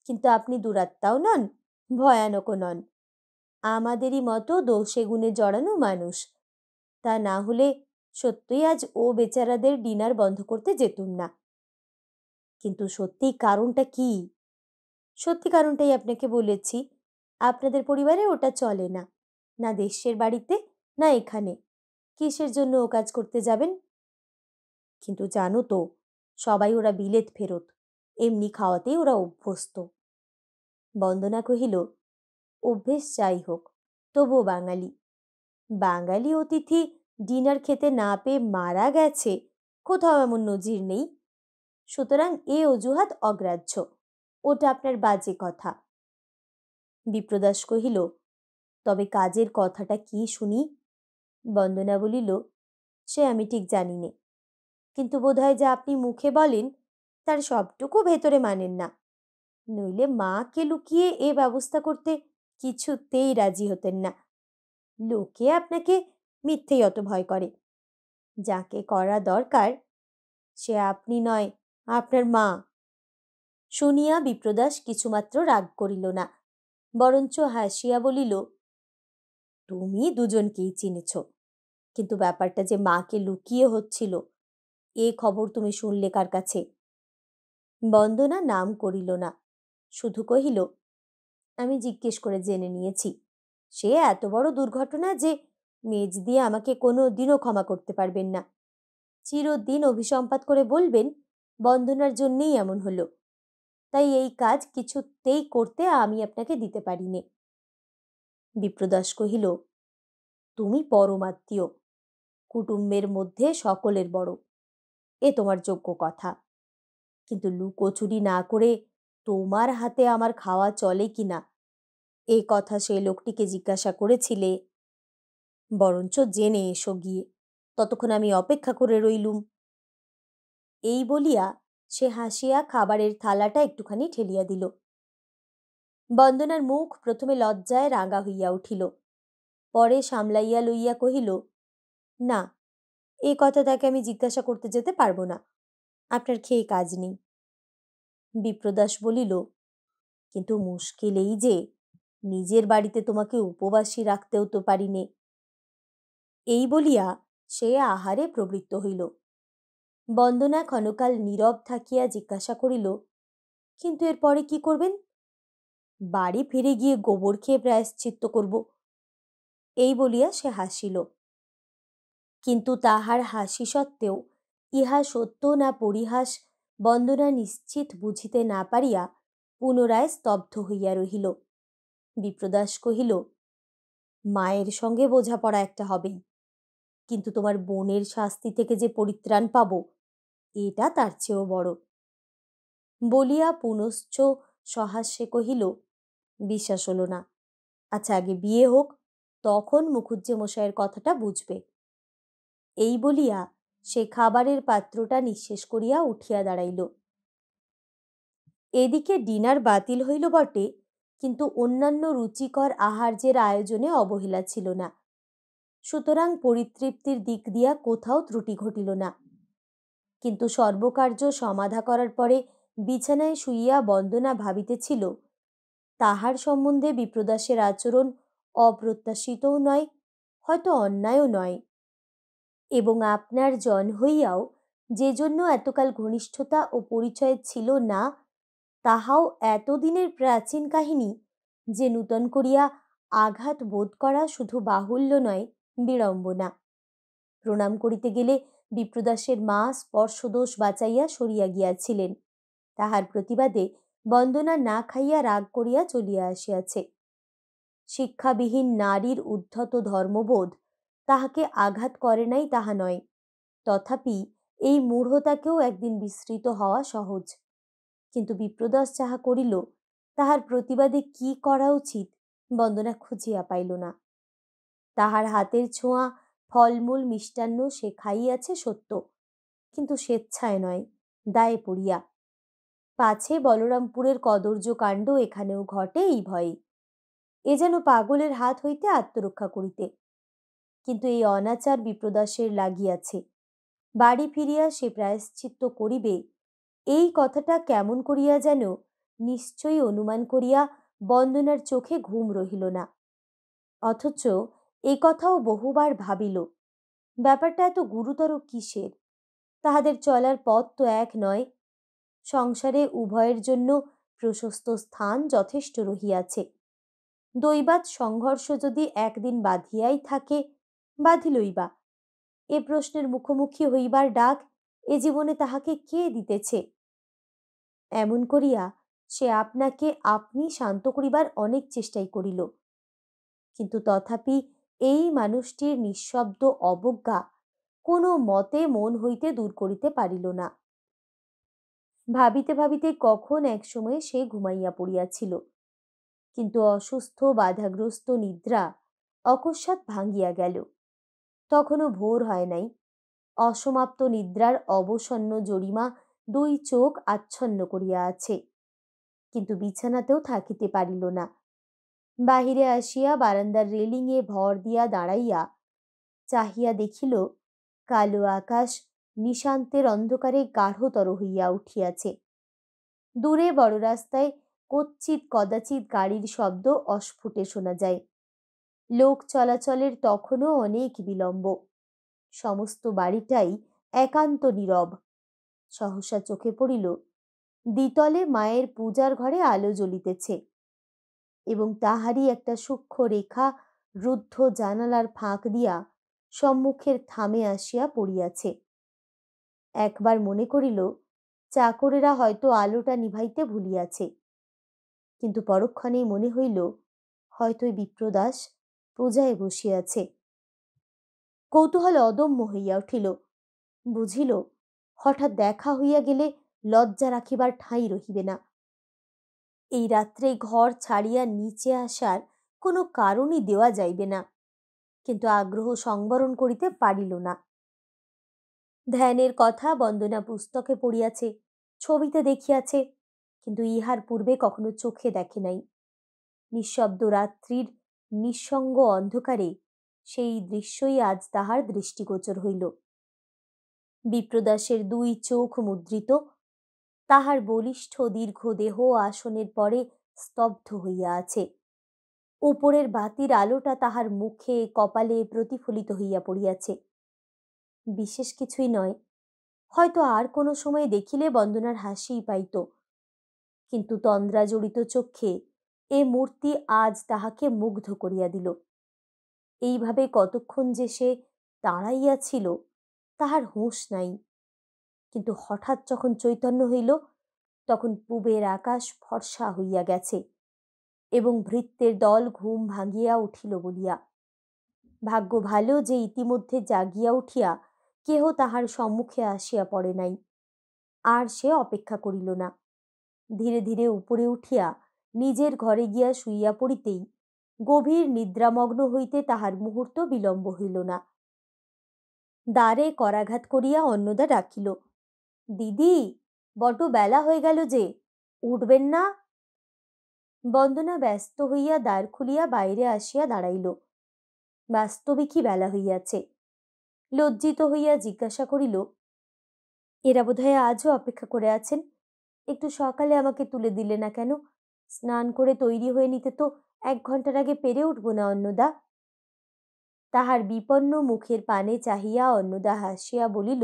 কিন্তু আপনি দুরাত্মাও নন, ভয়ানকও নন। আমাদেরই মতো দোষে গুণে জড়ানো মানুষ। তা না হলে সত্যিই আজ ও বেচারাদের ডিনার বন্ধ করতে যেতুম না। কিন্তু সত্যি কারণটা কি? সত্যি কারণটাই আপনাকে বলেছি। আপনাদের পরিবারে ওটা চলে না, না দেশের বাড়িতে না এখানে। কিসের জন্য ও কাজ করতে যাবেন? কিন্তু জানো তো, সবাই ওরা বিলেত ফেরত, এমনি খাওয়াতেই ওরা অভ্যস্ত। বন্দনা কহিল, অভ্যেস যাই হোক, তবুও বাঙালি। বাঙালি অতিথি ডিনার খেতে না পেয়ে মারা গেছে, কোথাও এমন নজির নেই। সুতরাং এ অজুহাত অগ্রাহ্য, ওটা আপনার বাজে কথা। বিপ্রদাস কহিল, তবে কাজের কথাটা কি শুনি? বন্দনা বলিল, সে আমি ঠিক জানি নে, কিন্তু বোধহয় যা আপনি মুখে বলেন তার সবটুকু ভেতরে মানেন না। নইলে মাকে লুকিয়ে এ ব্যবস্থা করতে কিছুতেই রাজি হতেন না। লোকে আপনাকে মিথ্যেই অত ভয় করে। যাকে করা দরকার সে আপনি নয়, আপনার মা। শুনিয়া বিপ্রদাস কিছুমাত্র রাগ করিল না, বরঞ্চ হাসিয়া বলিল, তুমি দুজনকেই চিনেছ, কিন্তু ব্যাপারটা যে মাকে লুকিয়ে হচ্ছিল, এ খবর তুমি শুনলে কার কাছে? বন্দনা নাম করিল না, শুধু কহিল, আমি জিজ্ঞেস করে জেনে নিয়েছি। সে এত বড় দুর্ঘটনা যে মেজ দিয়ে আমাকে কোনো দিনও ক্ষমা করতে পারবেন না। চিরদিন অভিসম্পাত করে বলবেন, বন্দনার জন্যেই এমন হলো, তাই এই কাজ কিছুতেই করতে আমি আপনাকে দিতে পারি নে। বিপ্রদাস কহিল, তুমি পরমাত্মীয়, কুটুম্বের মধ্যে সকলের বড়, এ তোমার যোগ্য কথা। কিন্তু লুকোচুরি না করে তোমার হাতে আমার খাওয়া চলে কি না, এ কথা সে লোকটিকে জিজ্ঞাসা করেছিলে? বরঞ্চ জেনে এসো গিয়ে, ততক্ষণ আমি অপেক্ষা করে রইলুম। এই বলিয়া সে হাসিয়া খাবারের থালাটা একটুখানি ঠেলিয়া দিল। বন্দনার মুখ প্রথমে লজ্জায় রাঙা হইয়া উঠিল, পরে সামলাইয়া লইয়া কহিল, না, এ কথা তাকে আমি জিজ্ঞাসা করতে যেতে পারবো না, আপনার খেয়ে কাজ নেই। বিপ্রদাস বলিল, কিন্তু মুশকিল এই যে নিজের বাড়িতে তোমাকে উপবাসী রাখতেও তো পারি নে। এই বলিয়া সে আহারে প্রবৃত্ত হইল। বন্দনা ক্ষণকাল নীরব থাকিয়া জিজ্ঞাসা করিল, কিন্তু এরপরে কি করবেন? বাড়ি ফিরে গিয়ে গোবর খেয়ে প্রায়শ্চিত্ত করব, এই বলিয়া সে হাসিল। কিন্তু তাহার হাসি সত্ত্বেও ইহা সত্য না পরিহাস বন্দনা নিশ্চিত বুঝিতে না পারিয়া পুনরায় স্তব্ধ হইয়া রহিল। বিপ্রদাস কহিল, মায়ের সঙ্গে বোঝাপড়া একটা হবেই, কিন্তু তোমার বোনের শাস্তি থেকে যে পরিত্রাণ পাব, এটা তার চেয়েও বড়। বলিয়া পুনশ্চ সহাস্যে কহিল, বিশ্বাস হলো না। আচ্ছা, আগে বিয়ে হোক, তখন মুখুজ্জে মশাইয়ের কথাটা বুঝবে। এই বলিয়া সে খাবারের পাত্রটা নিঃশেষ করিয়া উঠিয়া দাঁড়াইল। এদিকে ডিনার বাতিল হইল বটে, কিন্তু অন্যান্য রুচিকর আহার্যের আয়োজনে অবহেলা ছিল না। সুতরাং পরিতৃপ্তির দিক দিয়া কোথাও ত্রুটি ঘটিল না। কিন্তু সর্বকার্য সমাধা করার পরে বিছানায় শুইয়া বন্দনা ভাবিতেছিল, তাহার সম্বন্ধে বিপ্রদাসের আচরণ অপ্রত্যাশিতও নয়, হয়তো অন্যায়ও নয়, এবং আপনার জন হইয়াও যে জন্য এতকাল ঘনিষ্ঠতা ও পরিচয় ছিল না, তাহাও এতদিনের প্রাচীন কাহিনী যে নূতন করিয়া আঘাত বোধ করা শুধু বাহুল্য নয়, বিড়ম্বনা। প্রণাম করিতে গেলে বিপ্রদাসের মা স্পর্শদোষ বাঁচাইয়া সরিয়া গিয়াছিলেন। তাহার প্রতিবাদে বন্দনা না খাইয়া রাগ করিয়া চলিয়া আসিয়াছে। শিক্ষাবিহীন নারীর উদ্ধত ধর্মবোধ তাহাকে আঘাত করে নাই তাহা নয়, তথাপি এই মূঢ়তাকেও একদিন বিস্মৃত হওয়া সহজ। কিন্তু বিপ্রদাস যাহা করিল, তাহার প্রতিবাদে কি করা উচিত বন্দনা খুঁজিয়া পাইল না। তাহার হাতের ছোঁয়া ফলমূল মিষ্টান্ন সে খাইয়াছে সত্য, কিন্তু স্বেচ্ছায় নয়, দায়ে পড়িয়া। পাছে বলরামপুরের কদর্য কাণ্ড এখানেও ঘটে এই ভয়ে, এ যেন পাগলের হাত হইতে আত্মরক্ষা করিতে। কিন্তু এই অনাচার বিপ্রদাসের লাগিয়াছে। বাড়ি ফিরিয়া সে প্রায়শ্চিত্ত করিবে, এই কথাটা কেমন করিয়া যেন নিশ্চয়ই অনুমান করিয়া বন্দনার চোখে ঘুম রহিল না। অথচ এই কথাও বহুবার ভাবিল, ব্যাপারটা এত গুরুতর কিসের? তাহাদের চলার পথ তো এক নয়। সংসারে উভয়ের জন্য প্রশস্ত স্থান যথেষ্ট রহিয়াছে। দৈবাৎ সংঘর্ষ যদি একদিন বাঁধিয়াই থাকে, বাঁধিলই বা। এ প্রশ্নের মুখোমুখি হইবার ডাক এ জীবনে তাহাকে কে দিতেছে? এমন করিয়া সে আপনাকে আপনি শান্ত করিবার অনেক চেষ্টাই করিল, কিন্তু তথাপি এই মানুষটির নিঃশব্দ অবজ্ঞা কোনো মতে মন হইতে দূর করিতে পারিল না। ভাবিতে ভাবিতে কখন এক সময়ে সে ঘুমাইয়া পড়িয়াছিল, কিন্তু অসুস্থ বাধাগ্রস্ত নিদ্রা অকস্মাৎ ভাঙ্গিয়া গেল। তখনও ভোর হয় নাই। অসমাপ্ত নিদ্রার অবসন্ন জরিমা দুই চোখ আচ্ছন্ন করিয়া আছে, কিন্তু বিছানাতেও থাকিতে পারিল না। বাহিরে আসিয়া বারান্দার রেলিংয়ে ভর দিয়া দাঁড়াইয়া চাহিয়া দেখিল, কালো আকাশ নিশান্তের অন্ধকারে গাঢ়তর হইয়া উঠিয়াছে। দূরে বড় রাস্তায় কচ্ছিৎ কদাচিৎ গাড়ির শব্দ অস্ফুটে শোনা যায়। লোক চলাচলের তখনও অনেক বিলম্ব। সমস্ত বাড়িটাই একান্ত নীরব। সহসা চোখে পড়িল, দ্বিতলে মায়ের পূজার ঘরে আলো জ্বলিতেছে, এবং তাহারই একটা সূক্ষ্ম রেখা রুদ্ধ জানালার ফাঁক দিয়া সম্মুখের থামে আসিয়া পড়িয়াছে। একবার মনে করিল চাকরেরা হয়তো আলোটা নিভাইতে ভুলিয়াছে, কিন্তু পরক্ষণেই মনে হইল হয়তো বিপ্রদাস পূজায় বসিয়াছে। কৌতূহল অদম্য হইয়া উঠিল। বুঝিল হঠাৎ দেখা হইয়া গেলে লজ্জা রাখিবার ঠাঁই রহিবে না। এই রাত্রে ঘর ছাড়িয়া নিচে আসার কোনো কারণই দেওয়া যাইবে না, কিন্তু আগ্রহ সংবরণ করিতে পারিল না। ধ্যানের কথা বন্দনা পুস্তকে পড়িয়াছে, ছবিতে দেখিয়াছে, কিন্তু ইহার পূর্বে কখনো চোখে দেখে নাই। নিঃশব্দ রাত্রির নিঃসঙ্গ অন্ধকারে সেই দৃশ্যই আজ তাহার দৃষ্টিগোচর হইল। বিপ্রদাসের দুই চোখ মুদ্রিত, তাহার বলিষ্ঠ দীর্ঘ দেহ আসনের পরে স্তব্ধ হইয়া আছে। উপরের বাতির আলোটা তাহার মুখে কপালে প্রতিফলিত হইয়া পড়িয়াছে। বিশেষ কিছুই নয়, হয়তো আর কোনো সময় দেখিলে বন্দনার হাসিই পাইত, কিন্তু তন্দ্রা জড়িত চক্ষে এ মূর্তি আজ তাহাকে মুগ্ধ করিয়া দিল। এইভাবে কতক্ষণ যে সে দাঁড়াইয়াছিল তাহার হুঁশ নাই, কিন্তু হঠাৎ যখন চৈতন্য হইল, তখন পূবের আকাশ ফর্সা হইয়া গেছে এবং ভৃত্যের দল ঘুম ভাঙিয়া উঠিল বলিয়া। ভাগ্য ভালো যে ইতিমধ্যে জাগিয়া উঠিয়া কেহ তাহার সম্মুখে আসিয়া পড়ে নাই। আর সে অপেক্ষা করিল না, ধীরে ধীরে উপরে উঠিয়া নিজের ঘরে গিয়া শুইয়া পড়িতেই গভীর নিদ্রামগ্ন হইতে তাহার মুহূর্ত বিলম্ব হইল না। দ্বারে করাঘাত করিয়া অন্নদা ডাকিল, দিদি, বড্ড বেলা হয়ে গেল যে, উঠবেন না? বন্দনা ব্যস্ত হইয়া দ্বার খুলিয়া বাইরে আসিয়া দাঁড়াইল। বাস্তবিকই বেলা হইয়াছে। লজ্জিত হইয়া জিজ্ঞাসা করিল, এরা বোধহয় আজও অপেক্ষা করে আছেন। একটু সকালে আমাকে তুলে দিলে না কেন? স্নান করে তৈরি হয়ে নিতে তো 1 ঘন্টার আগে পেরে উঠব না অন্নদা। তাহার বিপন্ন মুখের পানে চাহিয়া অন্নদা হাসিয়া বলিল,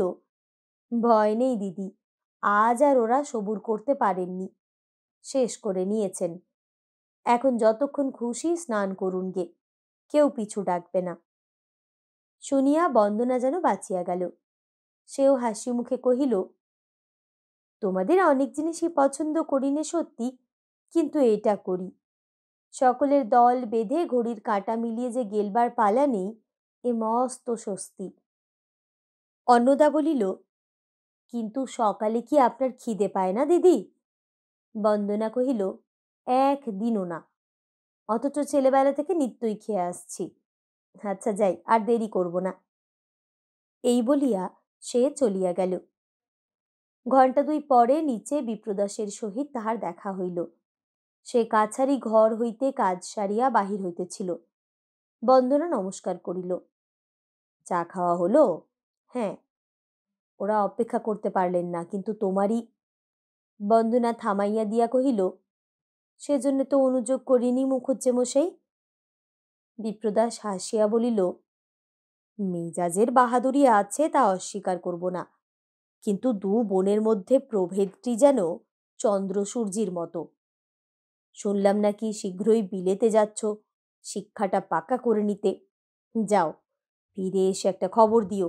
ভয় নেই দিদি, আজ আর ওরা সবুর করতে পারেননি, শেষ করে নিয়েছেন। এখন যতক্ষণ খুশি স্নান করুন গে, কেউ পিছু ডাকবে না। শুনিয়া বন্দনা যেন বাঁচিয়া গেল। সেও হাসি মুখে কহিল, তোমাদের অনেক জিনিসই পছন্দ করি নে সত্যি, কিন্তু এটা করি। সকলের দল বেঁধে ঘড়ির কাঁটা মিলিয়ে যে গেলবার পালা নেই, এ মস্ত স্বস্তি। অন্নদা বলিল, কিন্তু সকালে কি আপনার খিদে পায় না দিদি? বন্দনা কহিল, একদিনও না, অথচ ছেলেবেলা থেকে নিত্যই খেয়ে আসছি। আচ্ছা যাই, আর দেরি করব না। এই বলিয়া সে চলিয়া গেল। ঘণ্টা 2 পরে নিচে বিপ্রদাসের সহিত তাহার দেখা হইল। সে কাছারি ঘর হইতে কাজ সারিয়া বাহির হইতেছিল। বন্দনা নমস্কার করিল। চা খাওয়া হলো? হ্যাঁ। ওরা অপেক্ষা করতে পারলেন না, কিন্তু তোমারই। বন্দনা থামাইয়া দিয়া কহিল, সেজন্য তো অনুযোগ করিনি মুখুজ্জেমশাই। বিপ্রদাস হাসিয়া বলিল, মেজাজের বাহাদুরি আছে, তা অস্বীকার করব না, কিন্তু 2 বোনের মধ্যে প্রভেদটি যেন চন্দ্র সূর্যির মতো। শুনলাম নাকি শীঘ্রই বিলেতে যাচ্ছ, শিক্ষাটা পাকা করে নিতে। যাও, ফিরে এসে একটা খবর দিও,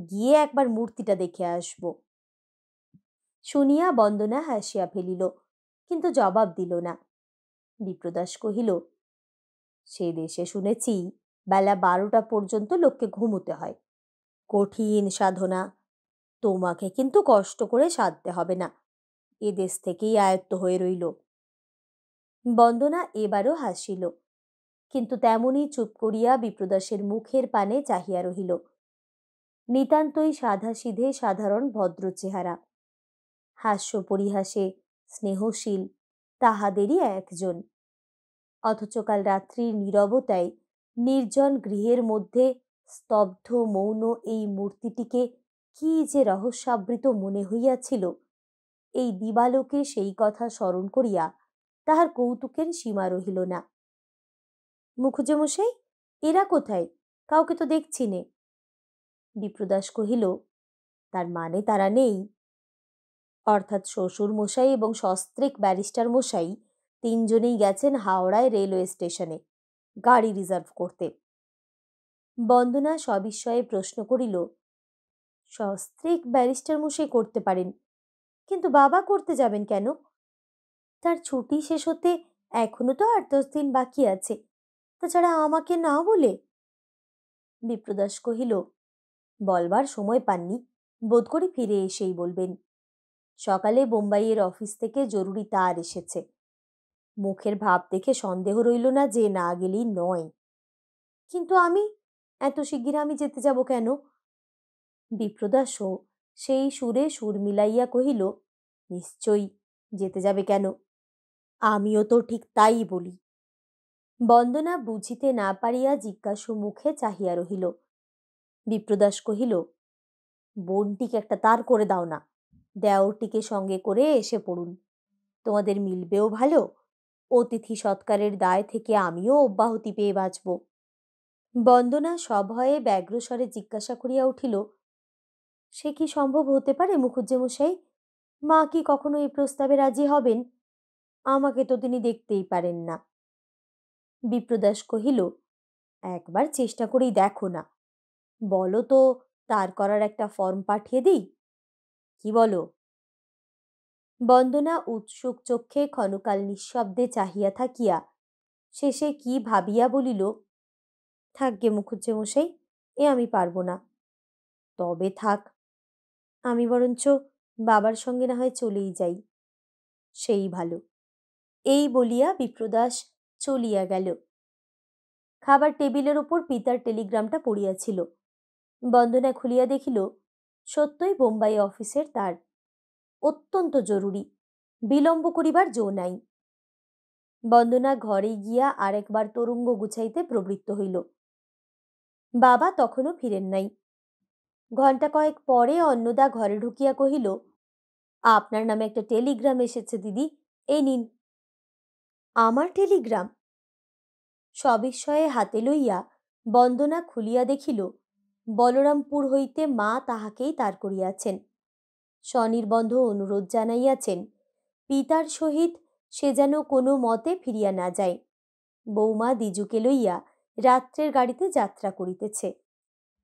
গিয়ে একবার মূর্তিটা দেখে আসব। শুনিয়া বন্দনা হাসিয়া ফেলিল, কিন্তু জবাব দিল না। বিপ্রদাস কহিল, সে দেশে শুনেছি বেলা 12টা পর্যন্ত লোককে ঘুমোতে হয়। কঠিন সাধনা, তোমাকে কিন্তু কষ্ট করে সাধতে হবে না, এ দেশ থেকেই আয়ত্ত হয়ে রইল। বন্দনা এবারও হাসিল, কিন্তু তেমনি চুপ করিয়া বিপ্রদাসের মুখের পানে চাহিয়া রহিল। নিতান্তই সাধাসিধে সাধারণ ভদ্র চেহারা, হাস্য পরিহাসে স্নেহশীল তাহাদেরই একজন। অথচ কাল রাত্রির নীরবতায় নির্জন গৃহের মধ্যে স্তব্ধ মৌন এই মূর্তিটিকে কি যে রহস্যাবৃত মনে হইয়াছিল, এই দিবালোকে সেই কথা স্মরণ করিয়া তাহার কৌতুকের সীমা রহিল না। মুখুজ্জেমশাই, এরা কোথায়? কাউকে তো দেখছি নে। বিপ্রদাস কহিল, তার মানে তারা নেই? অর্থাৎ শ্বশুর মশাই এবং সস্ত্রীক ব্যারিস্টার মশাই 3 জনেই গেছেন হাওড়ায় রেলওয়ে স্টেশনে গাড়ি রিজার্ভ করতে। বন্দনা সবিস্ময়ে প্রশ্ন করিল, সস্ত্রীক ব্যারিস্টার মশাই করতে পারেন, কিন্তু বাবা করতে যাবেন কেন? তার ছুটি শেষ হতে এখনো তো 8-10 দিন বাকি আছে, তাছাড়া আমাকে না বলে। বিপ্রদাস কহিল, বলবার সময় পাননি, বোধ করি ফিরে এসেই বলবেন। সকালে বোম্বাইয়ের অফিস থেকে জরুরি তার এসেছে। মুখের ভাব দেখে সন্দেহ রইল না যে না গেলেই নয়। কিন্তু আমি, এত শিগগির আমি যেতে যাব কেন? বিপ্রদাসও সেই সুরে সুর মিলাইয়া কহিল, নিশ্চয়ই যেতে যাবে কেন, আমিও তো ঠিক তাই বলি। বন্দনা বুঝিতে না পারিয়া জিজ্ঞাসু মুখে চাহিয়া রহিল। বিপ্রদাস কহিল, বোনটিকে একটা তার করে দাও না, দেওরটিকে সঙ্গে করে এসে পড়ুন, তোমাদের মিলবেও ভালো, অতিথি সৎকারের দায় থেকে আমিও অব্যাহতি পেয়ে বাঁচব। বন্দনা সভয়ে ব্যগ্রস্বরে জিজ্ঞাসা করিয়া উঠিল, সে কি সম্ভব হতে পারে মুখুজ্জেমশাই? মা কি কখনো এই প্রস্তাবে রাজি হবেন? আমাকে তো তিনি দেখতেই পারেন না। বিপ্রদাস কহিল, একবার চেষ্টা করেই দেখো না, বলো তো তার করার একটা ফর্ম পাঠিয়ে দিই, কি বলো? বন্দনা উৎসুক চক্ষে ক্ষণকাল নিঃশব্দে চাহিয়া থাকিয়া শেষে কি ভাবিয়া বলিল, থাকগে মুখুজ্জেমশাই, এ আমি পারব না। তবে থাক, আমি বরঞ্চ বাবার সঙ্গে না হয় চলেই যাই, সেই ভালো। এই বলিয়া বিপ্রদাস চলিয়া গেল। খাবার টেবিলের ওপর পিতার টেলিগ্রামটা পড়িয়াছিল। বন্দনা খুলিয়া দেখিল, সত্যই বোম্বাই অফিসের তার। অত্যন্ত জরুরি, বিলম্ব করিবার জো নাই। বন্দনা ঘরে গিয়া আরেকবার তরঙ্গ গুছাইতে প্রবৃত্ত হইল। বাবা তখনও ফিরেন নাই। ঘণ্টা কয়েক পরে অন্নদা ঘরে ঢুকিয়া কহিল, আপনার নামে একটা টেলিগ্রাম এসেছে দিদি, এই নিন। আমার টেলিগ্রাম? সবিস্ময়ে হাতে লইয়া বন্দনা খুলিয়া দেখিল, বলরামপুর হইতে মা তাহাকেই তার করিয়াছেন। স্বনির্বন্ধ অনুরোধ জানাইয়াছেন, পিতার সহিত সে যেন কোনো মতে ফিরিয়া না যায়। বৌমা দিজুকে লইয়া রাত্রের গাড়িতে যাত্রা করিতেছে।